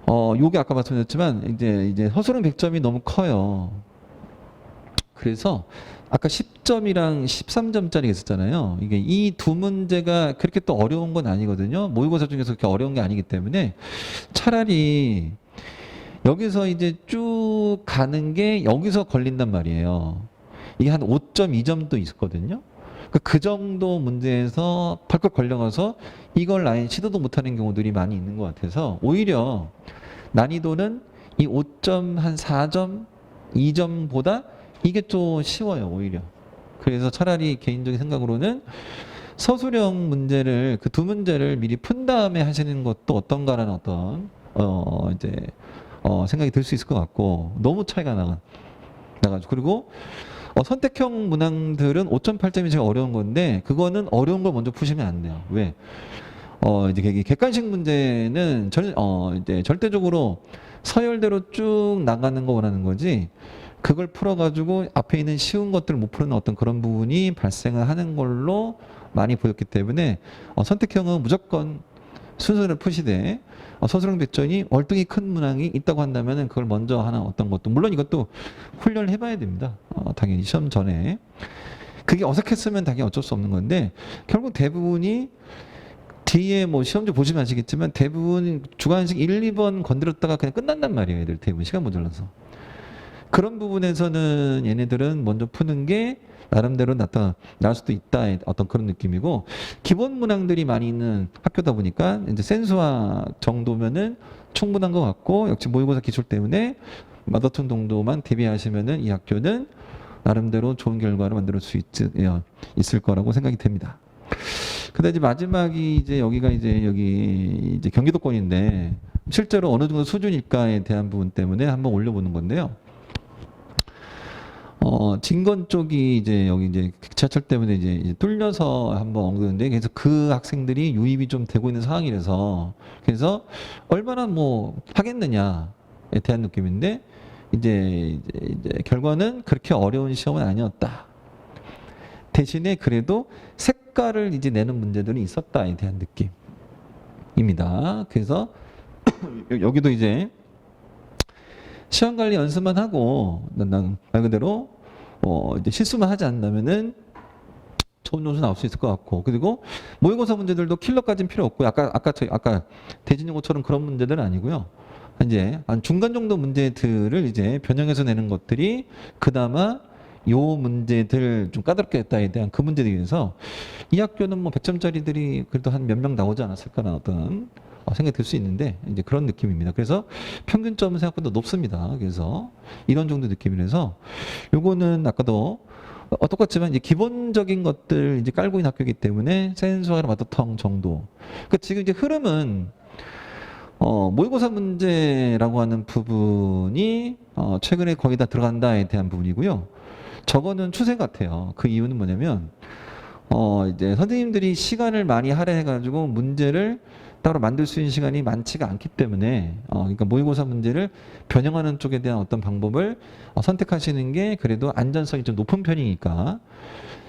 요게 아까 말씀드렸지만 이제 서술형 100점이 너무 커요. 그래서 아까 10점이랑 13점짜리 있었잖아요. 이게 이 두 문제가 그렇게 또 어려운 건 아니거든요. 모의고사 중에서 그렇게 어려운 게 아니기 때문에 차라리 여기서 이제 쭉 가는 게 여기서 걸린단 말이에요. 이게 한 5.2점도 있었거든요. 그 정도 문제에서 펄컥 걸려가서 이걸 아예 시도도 못하는 경우들이 많이 있는 것 같아서 오히려 난이도는 이 5점 한 4점, 2점보다 이게 좀 쉬워요, 오히려. 그래서 차라리 개인적인 생각으로는 서술형 문제를 그 두 문제를 미리 푼 다음에 하시는 것도 어떤가라는 어떤 이제 생각이 들 수 있을 것 같고 너무 차이가 나가지고 그리고 선택형 문항들은 5.8점이 제일 어려운 건데 그거는 어려운 걸 먼저 푸시면 안 돼요. 왜? 이제 객관식 문제는 이제 절대적으로 서열대로 쭉 나가는 거 원하는 거지. 그걸 풀어가지고 앞에 있는 쉬운 것들을 못 푸는 어떤 그런 부분이 발생을 하는 걸로 많이 보였기 때문에 선택형은 무조건 순서를 푸시되 서술형 배점이 월등히 큰 문항이 있다고 한다면 그걸 먼저 하는 어떤 것도 물론 이것도 훈련을 해봐야 됩니다. 당연히 시험 전에 그게 어색했으면 당연히 어쩔 수 없는 건데 결국 대부분이 뒤에 뭐 시험지 보시면 아시겠지만 대부분 주관식 1, 2번 건드렸다가 그냥 끝난단 말이에요. 애들 대부분 시간 모자라서 그런 부분에서는 얘네들은 먼저 푸는 게 나름대로 나을 수도 있다 어떤 그런 느낌이고 기본 문항들이 많이 있는 학교다 보니까 이제 센수화 정도면은 충분한 것 같고 역시 모의고사 기출 때문에 마더톤 정도만 대비하시면은 이 학교는 나름대로 좋은 결과를 만들 수 있을 거라고 생각이 됩니다. 근데 이제 마지막이 이제 여기가 이제 여기 이제 경기도권인데 실제로 어느 정도 수준일까에 대한 부분 때문에 한번 올려보는 건데요. 진건 쪽이 이제 여기 이제 지하철 때문에 이제 뚫려서 한번 엉그는데 그래서 그 학생들이 유입이 좀 되고 있는 상황이라서 그래서 얼마나 뭐 하겠느냐에 대한 느낌인데 이제 결과는 그렇게 어려운 시험은 아니었다. 대신에 그래도 색깔을 이제 내는 문제들이 있었다에 대한 느낌입니다. 그래서 여기도 이제 시험 관리 연습만 하고 말 그대로 이제 실수만 하지 않는다면은 좋은 점수 나올 수 있을 것 같고 그리고 모의고사 문제들도 킬러까지는 필요 없고 아까 대진이 것처럼 그런 문제들은 아니고요. 이제 한 중간 정도 문제들을 이제 변형해서 내는 것들이 그나마 요 문제들 좀 까다롭게 했다에 대한 그 문제들에 대해서 이 학교는 뭐 100점짜리들이 그래도 한 몇 명 나오지 않았을까라는 어떤 생각이 들 수 있는데 이제 그런 느낌입니다. 그래서 평균점은 생각보다 높습니다. 그래서 이런 정도 느낌이라서 요거는 아까도 똑같지만 이제 기본적인 것들 이제 깔고 있는 학교이기 때문에 센수와 마더텅 정도. 그러니까 지금 이제 흐름은 모의고사 문제라고 하는 부분이 최근에 거의 다 들어간다에 대한 부분이고요. 저거는 추세 같아요. 그 이유는 뭐냐면 이제 선생님들이 시간을 많이 할애해가지고 문제를 따로 만들 수 있는 시간이 많지가 않기 때문에 그러니까 모의고사 문제를 변형하는 쪽에 대한 어떤 방법을 선택하시는 게 그래도 안전성이 좀 높은 편이니까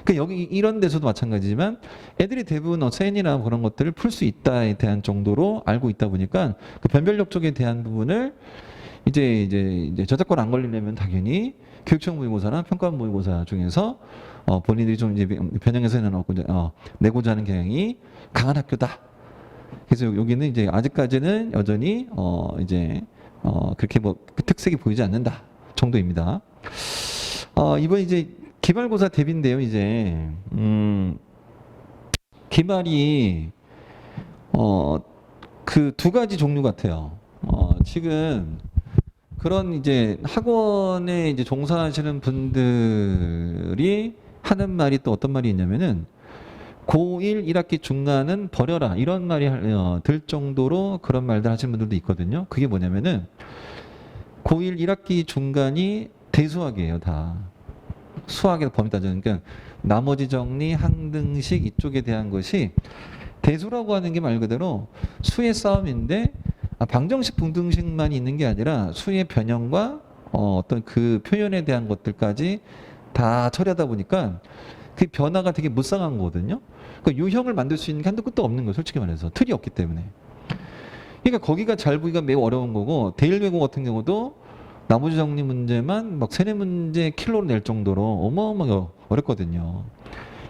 그러니까 여기 이런 데서도 마찬가지지만 애들이 대부분 세인이나 그런 것들을 풀 수 있다에 대한 정도로 알고 있다 보니까 그 변별력 쪽에 대한 부분을 이제 저작권 안 걸리려면 당연히 교육청 모의고사나 평가 모의고사 중에서 본인들이 좀 이제 변형해서 내놓고 내고자 하는 경향이 강한 학교다. 그래서 여기는 이제 아직까지는 여전히 이제 그렇게 뭐 그 특색이 보이지 않는다 정도입니다. 이번 이제 기말고사 대비인데요. 이제 기말이 그 두 가지 종류 같아요. 지금 그런 이제 학원에 이제 종사하시는 분들이 하는 말이 또 어떤 말이 있냐면은 고1 1학기 중간은 버려라 이런 말이 들 정도로 그런 말들 하시는 분들도 있거든요. 그게 뭐냐면은 고1 1학기 중간이 대수학이에요. 다 수학의 범위 따지는 그러니까 나머지 정리, 항등식 이쪽에 대한 것이 대수라고 하는 게 말 그대로 수의 싸움인데 방정식, 분등식만 있는 게 아니라 수의 변형과 어떤 그 표현에 대한 것들까지 다 처리하다 보니까 그 변화가 되게 무쌍한 거거든요. 그러니까 유형을 만들 수 있는 게 한도 끝도 없는 거예요. 솔직히 말해서 틀이 없기 때문에. 그러니까 거기가 잘 보기가 매우 어려운 거고 대일외고 같은 경우도 나머지 정리 문제만 막 세네 문제 킬로로 낼 정도로 어마어마하게 어렵거든요.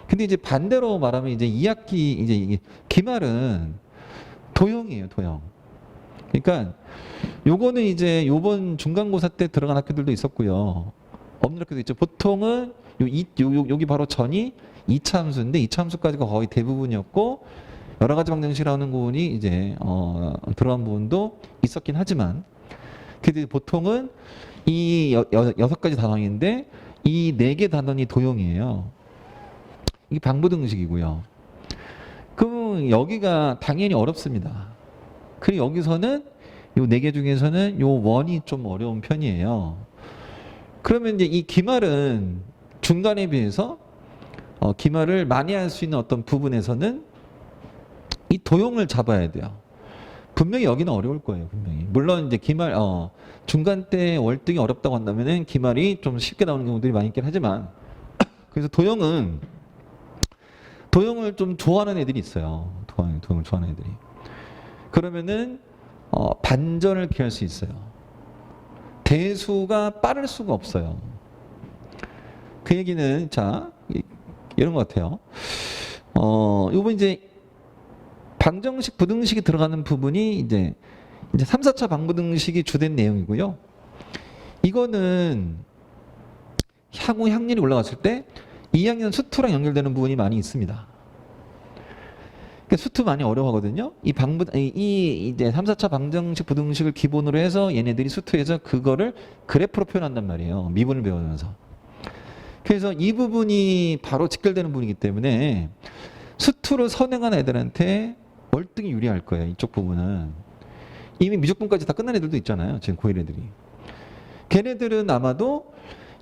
근데 이제 반대로 말하면 이제 2학기 이제 이게 기말은 도형이에요, 도형. 그러니까 요거는 이제 요번 중간고사 때 들어간 학교들도 있었고요. 없는 학교도 있죠. 보통은 여기 바로 전이 2차 함수인데 2차 함수까지가 거의 대부분이었고 여러 가지 방정식 나오는 부분이 이제 들어간 부분도 있었긴 하지만 근데 보통은 이 6가지 단원인데 이 4개 단원이 도형이에요. 이게 방부등식이고요. 그럼 여기가 당연히 어렵습니다. 그리고 여기서는 요 4개 중에서는 요 원이 좀 어려운 편이에요. 그러면 이제 이 기말은 중간에 비해서 기말을 많이 할 수 있는 어떤 부분에서는 이 도형을 잡아야 돼요. 분명히 여기는 어려울 거예요, 분명히. 물론 이제 기말 중간 때 월등히 어렵다고 한다면은 기말이 좀 쉽게 나오는 경우들이 많이 있긴 하지만 그래서 도형을 좀 좋아하는 애들이 있어요. 도형을 좋아하는 애들이. 그러면은 반전을 기할 수 있어요. 대수가 빠를 수가 없어요. 그 얘기는 자 이런 것 같아요. 요번 이제 방정식, 부등식이 들어가는 부분이 이제 3, 4차 방부등식이 주된 내용이고요. 이거는 향후 학년이 올라갔을 때 2학년 수투랑 연결되는 부분이 많이 있습니다. 그러니까 수투 많이 어려워하거든요. 이 이제 3, 4차 방정식, 부등식을 기본으로 해서 얘네들이 수투에서 그거를 그래프로 표현한단 말이에요. 미분을 배우면서. 그래서 이 부분이 바로 직결되는 부분이기 때문에 수투를 선행한 애들한테 월등히 유리할 거예요. 이쪽 부분은. 이미 미적분까지 다 끝난 애들도 있잖아요. 지금 고1 애들이. 걔네들은 아마도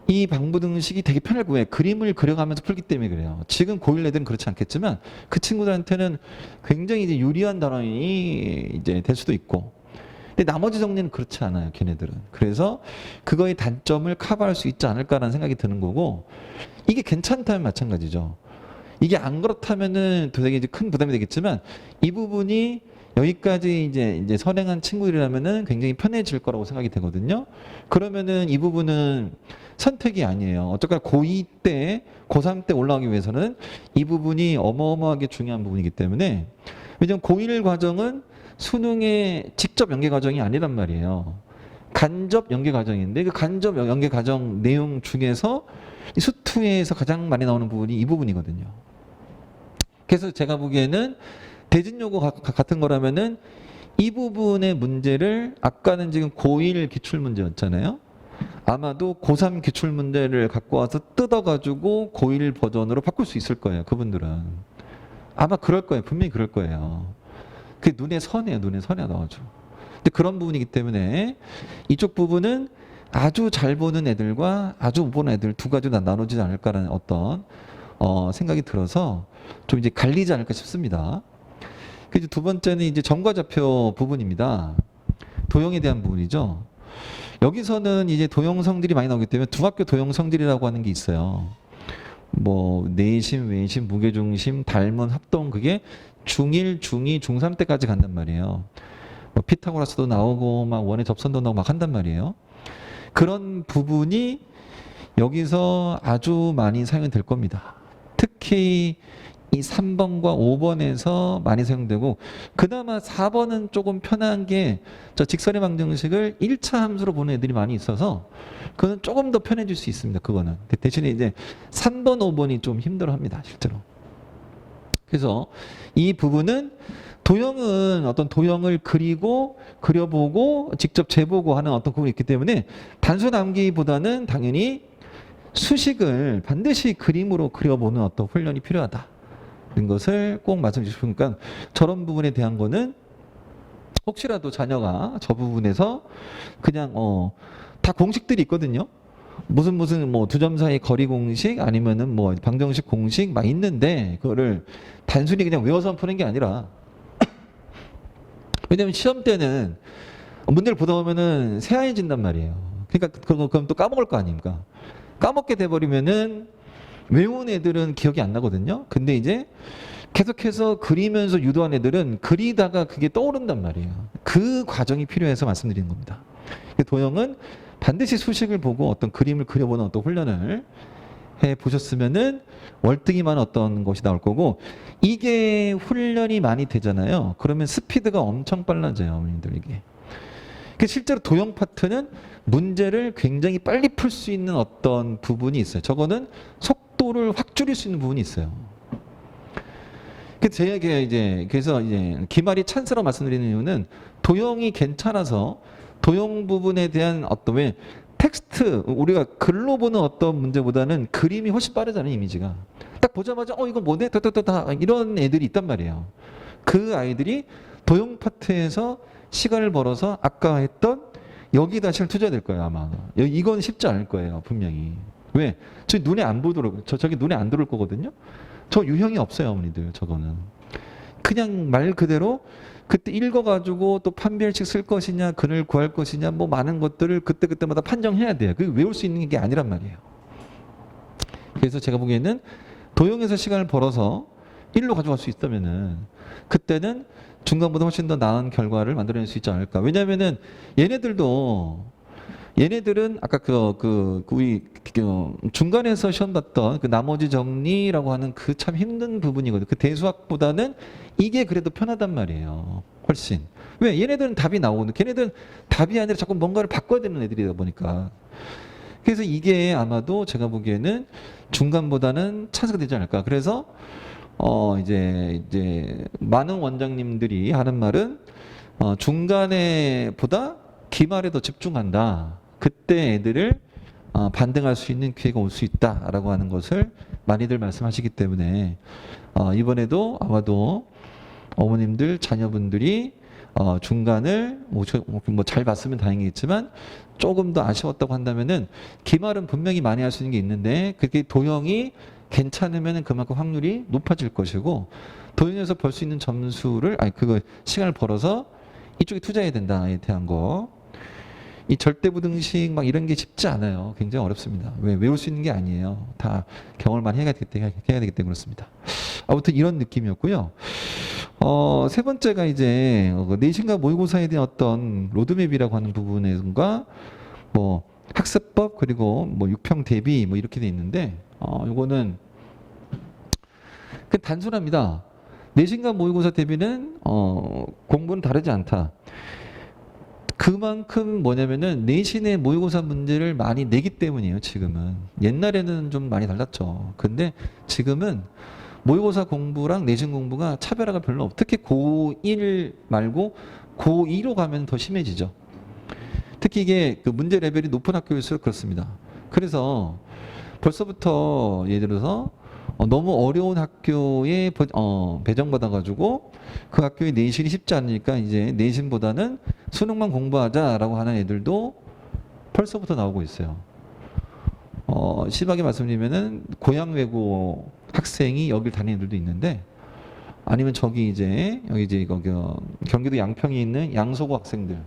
이 방부등식이 되게 편할 거예요. 그림을 그려가면서 풀기 때문에 그래요. 지금 고1 애들은 그렇지 않겠지만 그 친구들한테는 굉장히 이제 유리한 단원이 이제 될 수도 있고. 근데 나머지 정리는 그렇지 않아요. 걔네들은. 그래서 그거의 단점을 커버할 수 있지 않을까라는 생각이 드는 거고 이게 괜찮다면 마찬가지죠. 이게 안 그렇다면은 되게 이제 큰 부담이 되겠지만 이 부분이 여기까지 이제 선행한 친구들이라면은 굉장히 편해질 거라고 생각이 되거든요. 그러면은 이 부분은 선택이 아니에요. 어쨌거나 고2 때, 고3 때 올라가기 위해서는 이 부분이 어마어마하게 중요한 부분이기 때문에 왜냐면 고1 과정은 수능의 직접 연계 과정이 아니란 말이에요. 간접 연계 과정인데 그 간접 연계 과정 내용 중에서 이 수투에서 가장 많이 나오는 부분이 이 부분이거든요. 그래서 제가 보기에는 대진요고 같은 거라면은 이 부분의 문제를 아까는 지금 고1 기출문제였잖아요. 아마도 고3 기출문제를 갖고 와서 뜯어가지고 고1 버전으로 바꿀 수 있을 거예요. 그분들은. 아마 그럴 거예요. 분명히 그럴 거예요. 그게 눈에 선해요. 눈에 선해 나와죠. 근데 그런 부분이기 때문에 이쪽 부분은 아주 잘 보는 애들과 아주 못 보는 애들 두 가지로 나눠지지 않을까라는 어떤 생각이 들어서 좀 이제 갈리지 않을까 싶습니다. 그리고 두 번째는 이제 점과좌표 부분입니다. 도형에 대한 부분이죠. 여기서는 이제 도형 성질이 많이 나오기 때문에 두 학교 도형 성질이라고 하는 게 있어요. 뭐 내심, 외심, 무게중심, 닮은, 합동 그게 중1, 중2, 중3 때까지 간단 말이에요. 뭐 피타고라스도 나오고 막 원의 접선도 나오고 막 한단 말이에요. 그런 부분이 여기서 아주 많이 사용이 될 겁니다. 특히 이 3번과 5번에서 많이 사용되고, 그나마 4번은 조금 편한 게 저 직선의 방정식을 1차 함수로 보는 애들이 많이 있어서 그거는 조금 더 편해질 수 있습니다. 그거는. 대신에 이제 3번, 5번이 좀 힘들어합니다. 실제로. 그래서 이 부분은 도형은 어떤 도형을 그리고 그려보고 직접 재보고 하는 어떤 부분이 있기 때문에 단순 암기보다는 당연히 수식을 반드시 그림으로 그려보는 어떤 훈련이 필요하다. 는 것을 꼭 말씀드리고 싶으니까 저런 부분에 대한 거는 혹시라도 자녀가 저 부분에서 그냥 다 공식들이 있거든요. 무슨 뭐 두 점 사이 거리 공식 아니면은 뭐 방정식 공식 막 있는데 그거를 단순히 그냥 외워서 푸는 게 아니라 왜냐면 시험 때는 문제를 보다 보면은 새하얘진단 말이에요. 그러니까 그럼 또 까먹을 거 아닙니까? 까먹게 돼버리면은 외운 애들은 기억이 안 나거든요. 근데 이제 계속해서 그리면서 유도한 애들은 그리다가 그게 떠오른단 말이에요. 그 과정이 필요해서 말씀드리는 겁니다. 도형은 반드시 수식을 보고 어떤 그림을 그려보는 어떤 훈련을 해 보셨으면은 월등히 많은 어떤 것이 나올 거고, 이게 훈련이 많이 되잖아요. 그러면 스피드가 엄청 빨라져요, 어머님들 이게. 실제로 도형 파트는 문제를 굉장히 빨리 풀 수 있는 어떤 부분이 있어요. 저거는 속도를 확 줄일 수 있는 부분이 있어요. 그래서 이제 기말이 찬스라고 말씀드리는 이유는 도형이 괜찮아서 도형 부분에 대한 어떤 왜 텍스트 우리가 글로 보는 어떤 문제보다는 그림이 훨씬 빠르잖아요. 이미지가 딱 보자마자 이거 뭐네 다 이런 애들이 있단 말이에요. 그 아이들이 도형 파트에서 시간을 벌어서 아까 했던 여기다 시간을 투자해야 될 거예요. 아마 이건 쉽지 않을 거예요. 분명히. 왜? 저기 눈에 안 보도록 저기 눈에 안 들어올 거거든요. 저 유형이 없어요. 어머니들 저거는 그냥 말 그대로 그때 읽어가지고 또 판별식 쓸 것이냐 근을 구할 것이냐 뭐 많은 것들을 그때마다 판정해야 돼요. 그게 외울 수 있는 게 아니란 말이에요. 그래서 제가 보기에는 도형에서 시간을 벌어서 1로 가져갈 수 있다면은 그때는 중간보다 훨씬 더 나은 결과를 만들어낼 수 있지 않을까. 왜냐하면은 얘네들은 아까 우리 중간에서 시험 봤던 그 나머지 정리라고 하는 그 참 힘든 부분이거든요. 그 대수학보다는 이게 그래도 편하단 말이에요. 훨씬. 왜? 얘네들은 답이 나오거든요. 걔네들은 답이 아니라 자꾸 뭔가를 바꿔야 되는 애들이다 보니까. 그래서 이게 아마도 제가 보기에는 중간보다는 찬스가 되지 않을까. 그래서 이제 많은 원장님들이 하는 말은 중간에 보다 기말에 더 집중한다. 그때 애들을 반등할 수 있는 기회가 올 수 있다라고 하는 것을 많이들 말씀하시기 때문에 이번에도 아마도 어머님들 자녀분들이 중간을 뭐 잘 봤으면 다행이겠지만 조금 더 아쉬웠다고 한다면은 기말은 분명히 많이 할 수 있는 게 있는데 그게 도형이 괜찮으면 그만큼 확률이 높아질 것이고 도형에서 벌 수 있는 점수를 그거 시간을 벌어서 이쪽에 투자해야 된다에 대한 거. 이 절대부등식 막 이런 게 쉽지 않아요. 굉장히 어렵습니다. 왜? 외울 수 있는 게 아니에요. 다 경험을 많이 해야 되기 때문에 그렇습니다. 아무튼 이런 느낌이었고요. 세 번째가 이제 내신과 모의고사에 대한 어떤 로드맵이라고 하는 부분과 뭐 학습법 그리고 뭐 육평 대비 뭐 이렇게 돼 있는데 이거는 단순합니다. 내신과 모의고사 대비는 공부는 다르지 않다. 그만큼 뭐냐면은 내신의 모의고사 문제를 많이 내기 때문이에요. 지금은. 옛날에는 좀 많이 달랐죠. 근데 지금은 모의고사 공부랑 내신 공부가 차별화가 별로 없고 특히 고1 말고 고2로 가면 더 심해지죠. 특히 이게 그 문제 레벨이 높은 학교일수록 그렇습니다. 그래서 벌써부터 예를 들어서 너무 어려운 학교에 배정받아가지고 그 학교의 내신이 쉽지 않으니까 이제 내신보다는 수능만 공부하자라고 하는 애들도 벌써부터 나오고 있어요. 심하게 말씀드리면은 고향 외고 학생이 여길 다니는 애들도 있는데 아니면 여기 이제 경기도 양평에 있는 양서구 학생들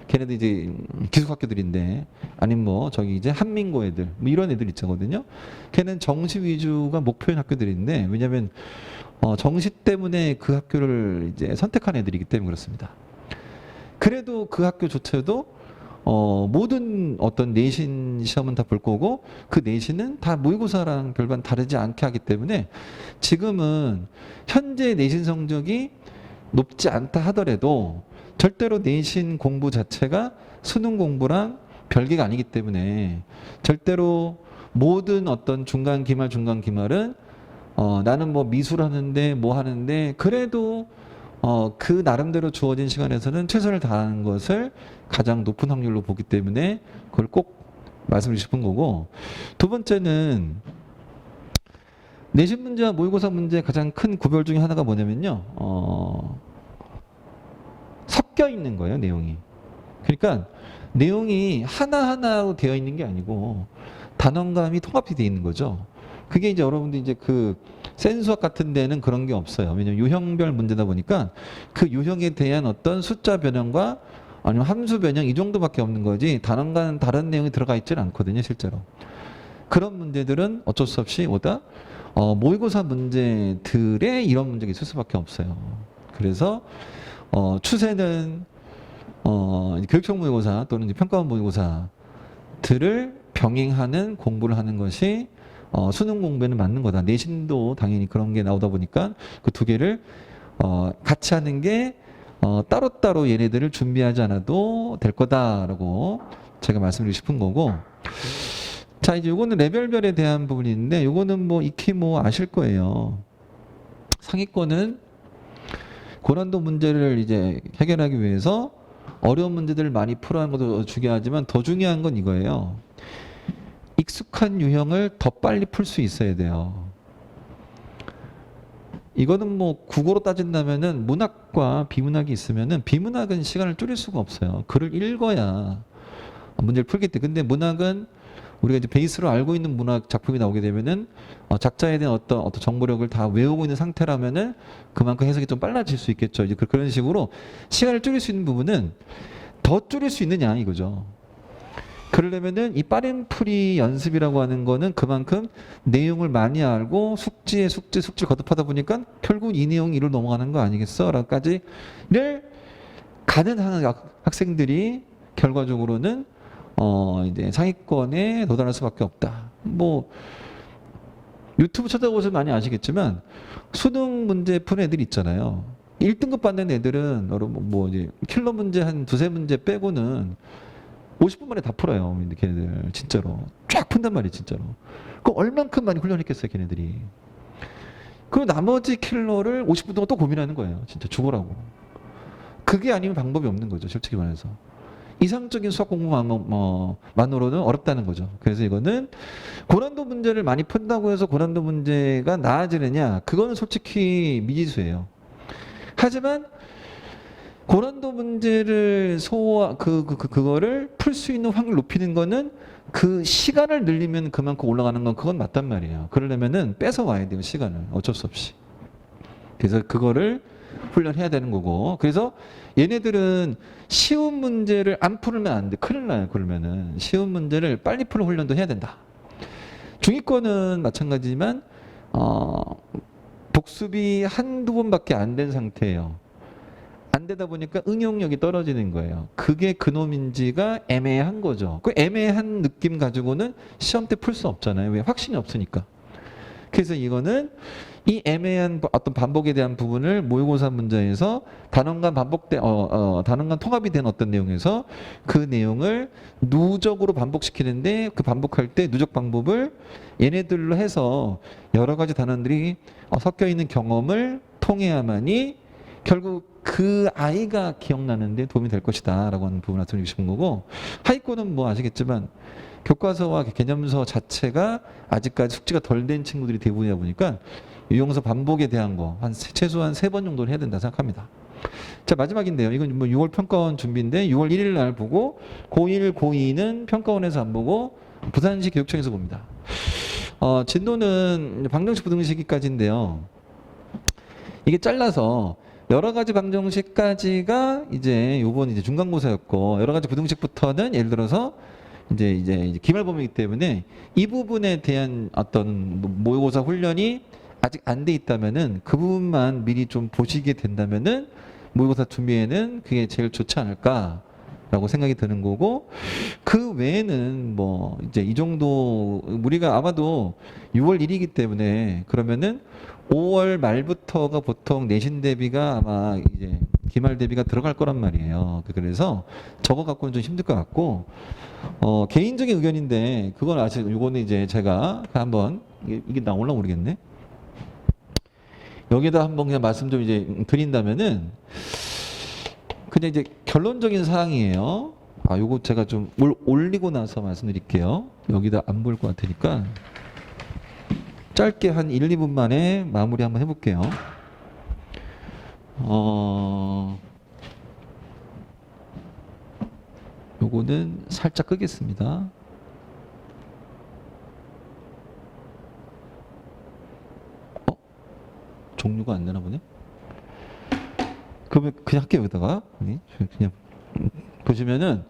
걔네들 이제 기숙학교들인데 아니면 뭐 저기 이제 한민고 애들 뭐 이런 애들 있거든요. 걔는 정시 위주가 목표인 학교들인데 왜냐하면 정시 때문에 그 학교를 이제 선택한 애들이기 때문에 그렇습니다. 그래도 그 학교조차도 모든 어떤 내신 시험은 다 볼 거고 그 내신은 다 모의고사랑 별반 다르지 않게 하기 때문에 지금은 현재 내신 성적이 높지 않다 하더라도 절대로 내신 공부 자체가 수능 공부랑 별개가 아니기 때문에 절대로 모든 어떤 중간 기말은 나는 뭐 미술 하는데 뭐 하는데 그래도 그 나름대로 주어진 시간에서는 최선을 다하는 것을 가장 높은 확률로 보기 때문에 그걸 꼭 말씀드리고 싶은 거고, 두 번째는 내신 문제와 모의고사 문제의 가장 큰 구별 중에 하나가 뭐냐면요, 섞여 있는 거예요, 내용이. 그러니까 내용이 하나하나로 되어 있는 게 아니고 단원감이 통합이 되어 있는 거죠. 그게 이제 여러분들 이제 그 센수학 같은 데는 그런 게 없어요. 왜냐면 유형별 문제다 보니까 그 유형에 대한 어떤 숫자 변형과 아니면 함수 변형 이 정도밖에 없는 거지 단원간 다른 내용이 들어가 있지는 않거든요, 실제로. 그런 문제들은 어쩔 수 없이 뭐다? 모의고사 문제들에 이런 문제가 있을 수밖에 없어요. 그래서 추세는 교육청 모의고사 또는 이제 평가원 모의고사들을 병행하는 공부를 하는 것이 수능 공부에는 맞는 거다. 내신도 당연히 그런 게 나오다 보니까 그 두 개를 같이 하는 게 따로따로 얘네들을 준비하지 않아도 될 거다라고 제가 말씀드리고 싶은 거고. 자, 이제 요거는 레벨별에 대한 부분인데 요거는 뭐 익히 뭐 아실 거예요. 상위권은 고난도 문제를 이제 해결하기 위해서 어려운 문제들을 많이 풀어하는 것도 중요하지만 더 중요한 건 이거예요. 익숙한 유형을 더 빨리 풀 수 있어야 돼요. 이거는 뭐 국어로 따진다면은 문학과 비문학이 있으면은 비문학은 시간을 줄일 수가 없어요. 글을 읽어야 문제를 풀기 때문에. 근데 문학은 우리가 이제 베이스로 알고 있는 문학 작품이 나오게 되면은 작자에 대한 어떤 정보력을 다 외우고 있는 상태라면은 그만큼 해석이 좀 빨라질 수 있겠죠. 이제 그런 식으로 시간을 줄일 수 있는 부분은 더 줄일 수 있느냐 이거죠. 그러려면은 이 빠른 풀이 연습이라고 하는 거는 그만큼 내용을 많이 알고 숙지에 숙지를 거듭하다 보니까 결국 이 내용이 이로 넘어가는 거 아니겠어? 라까지를 가능한 학생들이 결과적으로는 이제 상위권에 도달할 수밖에 없다. 뭐 유튜브 찾아보시면 많이 아시겠지만 수능 문제 푸는 애들 있잖아요. 1등급 받는 애들은 뭐 이제 킬러 문제 한 두세 문제 빼고는 50분 만에 다 풀어요. 걔네들 진짜로 쫙 푼단 말이에요, 진짜로. 그 얼만큼 많이 훈련했겠어요, 걔네들이. 그리고 나머지 킬러를 50분 동안 또 고민하는 거예요, 진짜 죽으라고. 그게 아니면 방법이 없는 거죠, 솔직히 말해서. 이상적인 수학 공부만으로는 어렵다는 거죠. 그래서 이거는 고난도 문제를 많이 푼다고 해서 고난도 문제가 나아지느냐? 그거는 솔직히 미지수예요. 하지만 고난도 문제를 그거를 풀 수 있는 확률 높이는 거는 그 시간을 늘리면 그만큼 올라가는 건 그건 맞단 말이에요. 그러려면은 뺏어 와야 돼요, 시간을. 어쩔 수 없이. 그래서 그거를 훈련해야 되는 거고. 그래서 얘네들은 쉬운 문제를 안 풀면 안 돼. 큰일 나요, 그러면은. 쉬운 문제를 빨리 푸는 훈련도 해야 된다. 중위권은 마찬가지지만, 복습이 한두 번밖에 안 된 상태예요. 안 되다 보니까 응용력이 떨어지는 거예요. 그게 그놈인지가 애매한 거죠. 그 애매한 느낌 가지고는 시험 때 풀 수 없잖아요. 왜? 확신이 없으니까. 그래서 이거는 이 애매한 어떤 반복에 대한 부분을 모의고사 문제에서 단원간 단원간 통합이 된 어떤 내용에서 그 내용을 누적으로 반복시키는데 그 반복할 때 누적 방법을 얘네들로 해서 여러 가지 단원들이 섞여 있는 경험을 통해야만이 결국 그 아이가 기억나는데 도움이 될 것이다 라고 하는 부분을 말씀드리고 싶은 거고, 하위권은 뭐 아시겠지만 교과서와 개념서 자체가 아직까지 숙지가 덜 된 친구들이 대부분이다 보니까 유형서 반복에 대한 거 최소한 3번 정도는 해야 된다 생각합니다. 자, 마지막인데요. 이건 뭐 6월 평가원 준비인데 6월 1일 날 보고 고1, 고2는 평가원에서 안 보고 부산시 교육청에서 봅니다. 진도는 방정식 부등식까지인데요. 이게 잘라서 여러 가지 방정식까지가 이제 요번 이제 중간고사였고, 여러 가지 부등식부터는 예를 들어서 이제 기말범위이기 때문에 이 부분에 대한 어떤 모의고사 훈련이 아직 안 돼 있다면은 그 부분만 미리 좀 보시게 된다면은 모의고사 준비에는 그게 제일 좋지 않을까 라고 생각이 드는 거고, 그 외에는 뭐 이제 이 정도 우리가 아마도 6월 1일이기 때문에 그러면은 5월 말부터가 보통 내신 대비가 아마 이제 기말 대비가 들어갈 거란 말이에요. 그래서 저거 갖고는 좀 힘들 것 같고, 개인적인 의견인데 그건 아직 요거는 이제 제가 한번 이게 나올라 모르겠네. 여기다 한번 그냥 말씀 좀 이제 드린다면은 그냥 이제 결론적인 사항이에요. 요거 제가 좀 올리고 나서 말씀드릴게요. 여기다 안 보일 것 같으니까 짧게 한 1, 2분 만에 마무리 한번 해볼게요. 요거는 살짝 끄겠습니다. 종류가 안 되나 보네. 그러면 그냥 할게요. 여기다가 그냥 보시면은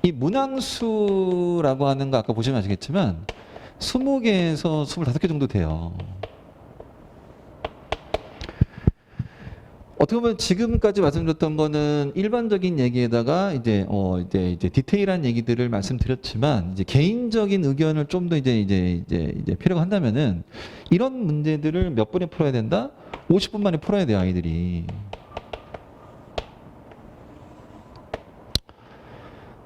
이 문항수라고 하는 거 아까 보시면 아시겠지만 20개에서 25개 정도 돼요. 어떻게 보면 지금까지 말씀드렸던 거는 일반적인 얘기에다가 이제 디테일한 얘기들을 말씀드렸지만, 이제 개인적인 의견을 좀 더 이제 필요가 한다면은 이런 문제들을 몇 번에 풀어야 된다? 50분 만에 풀어야 돼요, 아이들이.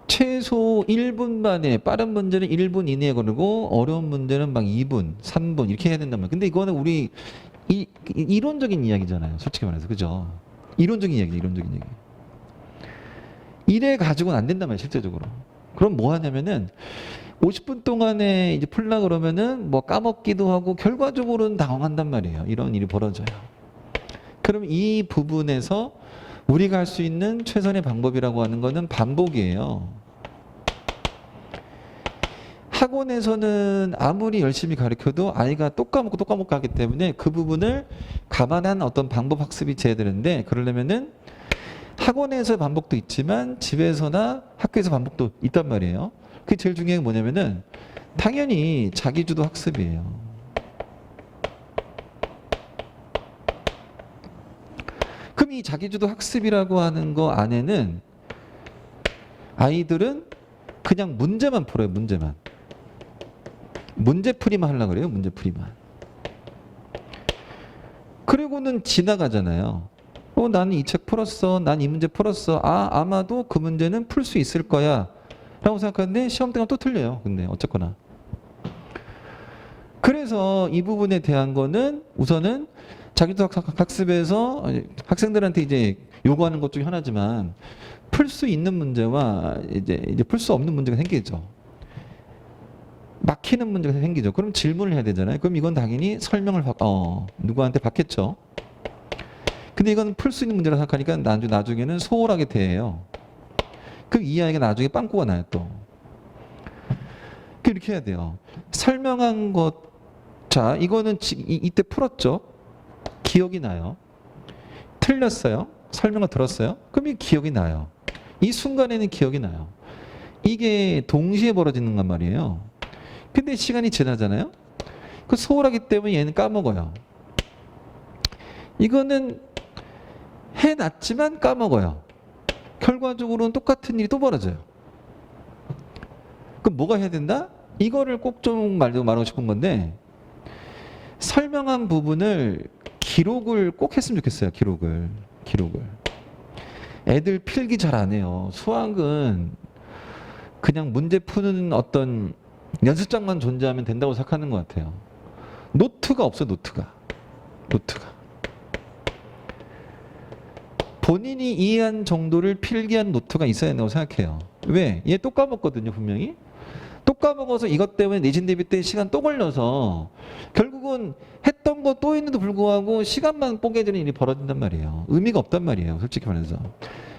최소 1분 만에, 빠른 문제는 1분 이내에 거르고 어려운 문제는 막 2분, 3분 이렇게 해야 된단 말이에요. 근데 이거는 우리 이론적인 이야기잖아요. 솔직히 말해서. 그죠? 이론적인 얘기. 이래 가지고는 안 된단 말이에요. 실제적으로. 그럼 뭐 하냐면은 50분 동안에 이제 풀라 그러면은 뭐 까먹기도 하고 결과적으로는 당황한단 말이에요. 이런 일이 벌어져요. 그럼 이 부분에서 우리가 할 수 있는 최선의 방법이라고 하는 거는 반복이에요. 학원에서는 아무리 열심히 가르쳐도 아이가 또 까먹고 하기 때문에 그 부분을 감안한 어떤 방법 학습이 돼야 되는데, 그러려면은 학원에서 반복도 있지만 집에서나 학교에서 반복도 있단 말이에요. 그게 제일 중요한 게 뭐냐면은 당연히 자기주도 학습이에요. 그럼 이 자기주도 학습이라고 하는 거 안에는 아이들은 그냥 문제만 풀어요. 문제풀이만 하려고 그래요. 문제풀이만. 그리고는 지나가잖아요. 나는 이 책 풀었어. 난 이 문제 풀었어. 아마도 그 문제는 풀 수 있을 거야 라고 생각하는데 시험 때 가면 또 틀려요. 근데 어쨌거나. 그래서 이 부분에 대한 거는 우선은 자기도 학습에서 학생들한테 이제 요구하는 것 중에 하나지만, 풀 수 있는 문제와 이제 풀 수 없는 문제가 생기죠. 막히는 문제가 생기죠. 그럼 질문을 해야 되잖아요. 그럼 이건 당연히 설명을 누구한테 받겠죠. 근데 이건 풀 수 있는 문제라 생각하니까 나중에는 소홀하게 대해요. 그럼 이 아이가 나중에 빵꾸가 나요 또. 이렇게 해야 돼요. 설명한 것, 자 이거는 이때 풀었죠. 기억이 나요. 틀렸어요. 설명을 들었어요. 그럼 이 기억이 나요. 이 순간에는 기억이 나요. 이게 동시에 벌어지는 건 말이에요. 근데 시간이 지나잖아요. 그 소홀하기 때문에 얘는 까먹어요. 이거는 해놨지만 까먹어요. 결과적으로는 똑같은 일이 또 벌어져요. 그럼 뭐가 해야 된다? 이거를 꼭 좀 말하고 싶은 건데, 설명한 부분을 기록을 꼭 했으면 좋겠어요. 기록을. 애들 필기 잘 안 해요. 수학은 그냥 문제 푸는 어떤 연습장만 존재하면 된다고 생각하는 것 같아요. 노트가 없어요. 노트가. 본인이 이해한 정도를 필기한 노트가 있어야 된다고 생각해요. 왜? 얘 또 까먹거든요. 분명히. 또 까먹어서 이것 때문에 내신 대비 때 시간 또 걸려서 결국은 했던 거 또 있는데도 불구하고 시간만 뽀개지는 일이 벌어진단 말이에요. 의미가 없단 말이에요. 솔직히 말해서.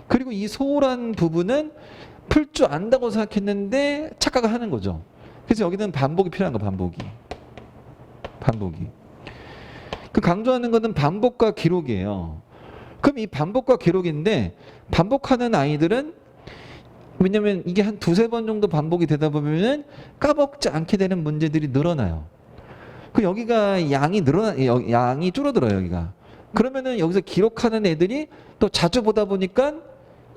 그리고 이 소홀한 부분은 풀 줄 안다고 생각했는데 착각을 하는 거죠. 그래서 여기는 반복이 필요한 거. 반복이. 그 강조하는 거는 반복과 기록이에요. 그럼 이 반복과 기록인데, 반복하는 아이들은 왜냐면 이게 한 두세 번 정도 반복이 되다 보면은 까먹지 않게 되는 문제들이 늘어나요. 그 여기가 양이 줄어들어요, 여기가. 그러면은 여기서 기록하는 애들이 또 자주 보다 보니까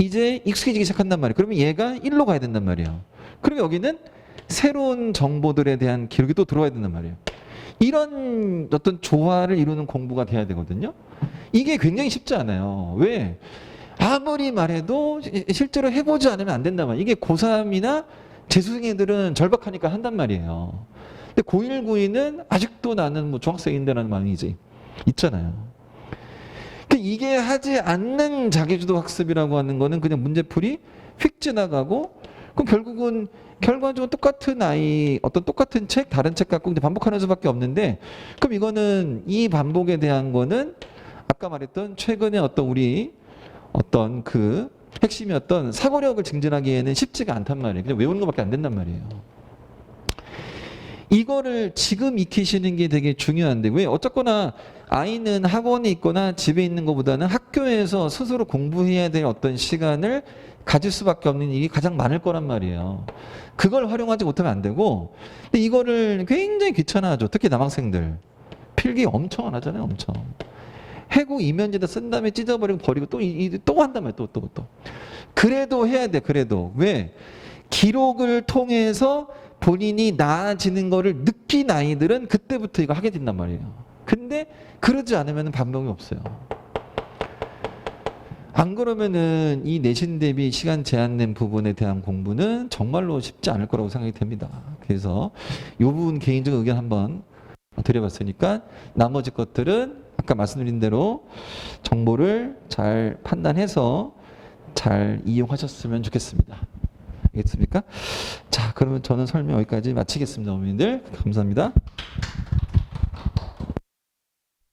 이제 익숙해지기 시작한단 말이에요. 그러면 얘가 1로 가야 된단 말이에요. 그럼 여기는 새로운 정보들에 대한 기록이 또 들어와야 된단 말이에요. 이런 어떤 조화를 이루는 공부가 돼야 되거든요. 이게 굉장히 쉽지 않아요. 왜? 아무리 말해도 실제로 해보지 않으면 안 된단 말이에요. 이게 고3이나 재수생애들은 절박하니까 한단 말이에요. 근데 고1, 고2는 아직도 나는 뭐 중학생인데라는 마음이 이제 있잖아요. 그러니까 이게 하지 않는 자기주도 학습이라고 하는 거는 그냥 문제풀이 휙 지나가고, 그럼 결국은 결과적으로 똑같은 아이, 어떤 똑같은 책, 다른 책 갖고 이제 반복하는 수밖에 없는데, 그럼 이거는 이 반복에 대한 거는 아까 말했던 최근에 어떤 우리 어떤 그 핵심이었던 사고력을 증진하기에는 쉽지가 않단 말이에요. 그냥 외우는 것밖에 안 된단 말이에요. 이거를 지금 익히시는 게 되게 중요한데, 왜? 어쨌거나 아이는 학원에 있거나 집에 있는 것보다는 학교에서 스스로 공부해야 될 어떤 시간을 가질 수밖에 없는 일이 가장 많을 거란 말이에요. 그걸 활용하지 못하면 안 되고, 근데 이거를 굉장히 귀찮아하죠. 특히 남학생들. 필기 엄청 안 하잖아요, 엄청. 해고 이면지에다 쓴 다음에 찢어버리고 버리고 또 한단 말이에요, 또. 그래도 해야 돼, 그래도. 왜? 기록을 통해서 본인이 나아지는 거를 느낀 아이들은 그때부터 이거 하게 된단 말이에요. 근데 그러지 않으면 반복이 없어요. 안 그러면은 이 내신 대비 시간 제한된 부분에 대한 공부는 정말로 쉽지 않을 거라고 생각이 됩니다. 그래서 이 부분 개인적 의견 한번 드려봤으니까 나머지 것들은 아까 말씀드린 대로 정보를 잘 판단해서 잘 이용하셨으면 좋겠습니다. 알겠습니까? 자, 그러면 저는 설명 여기까지 마치겠습니다. 어머님들 감사합니다.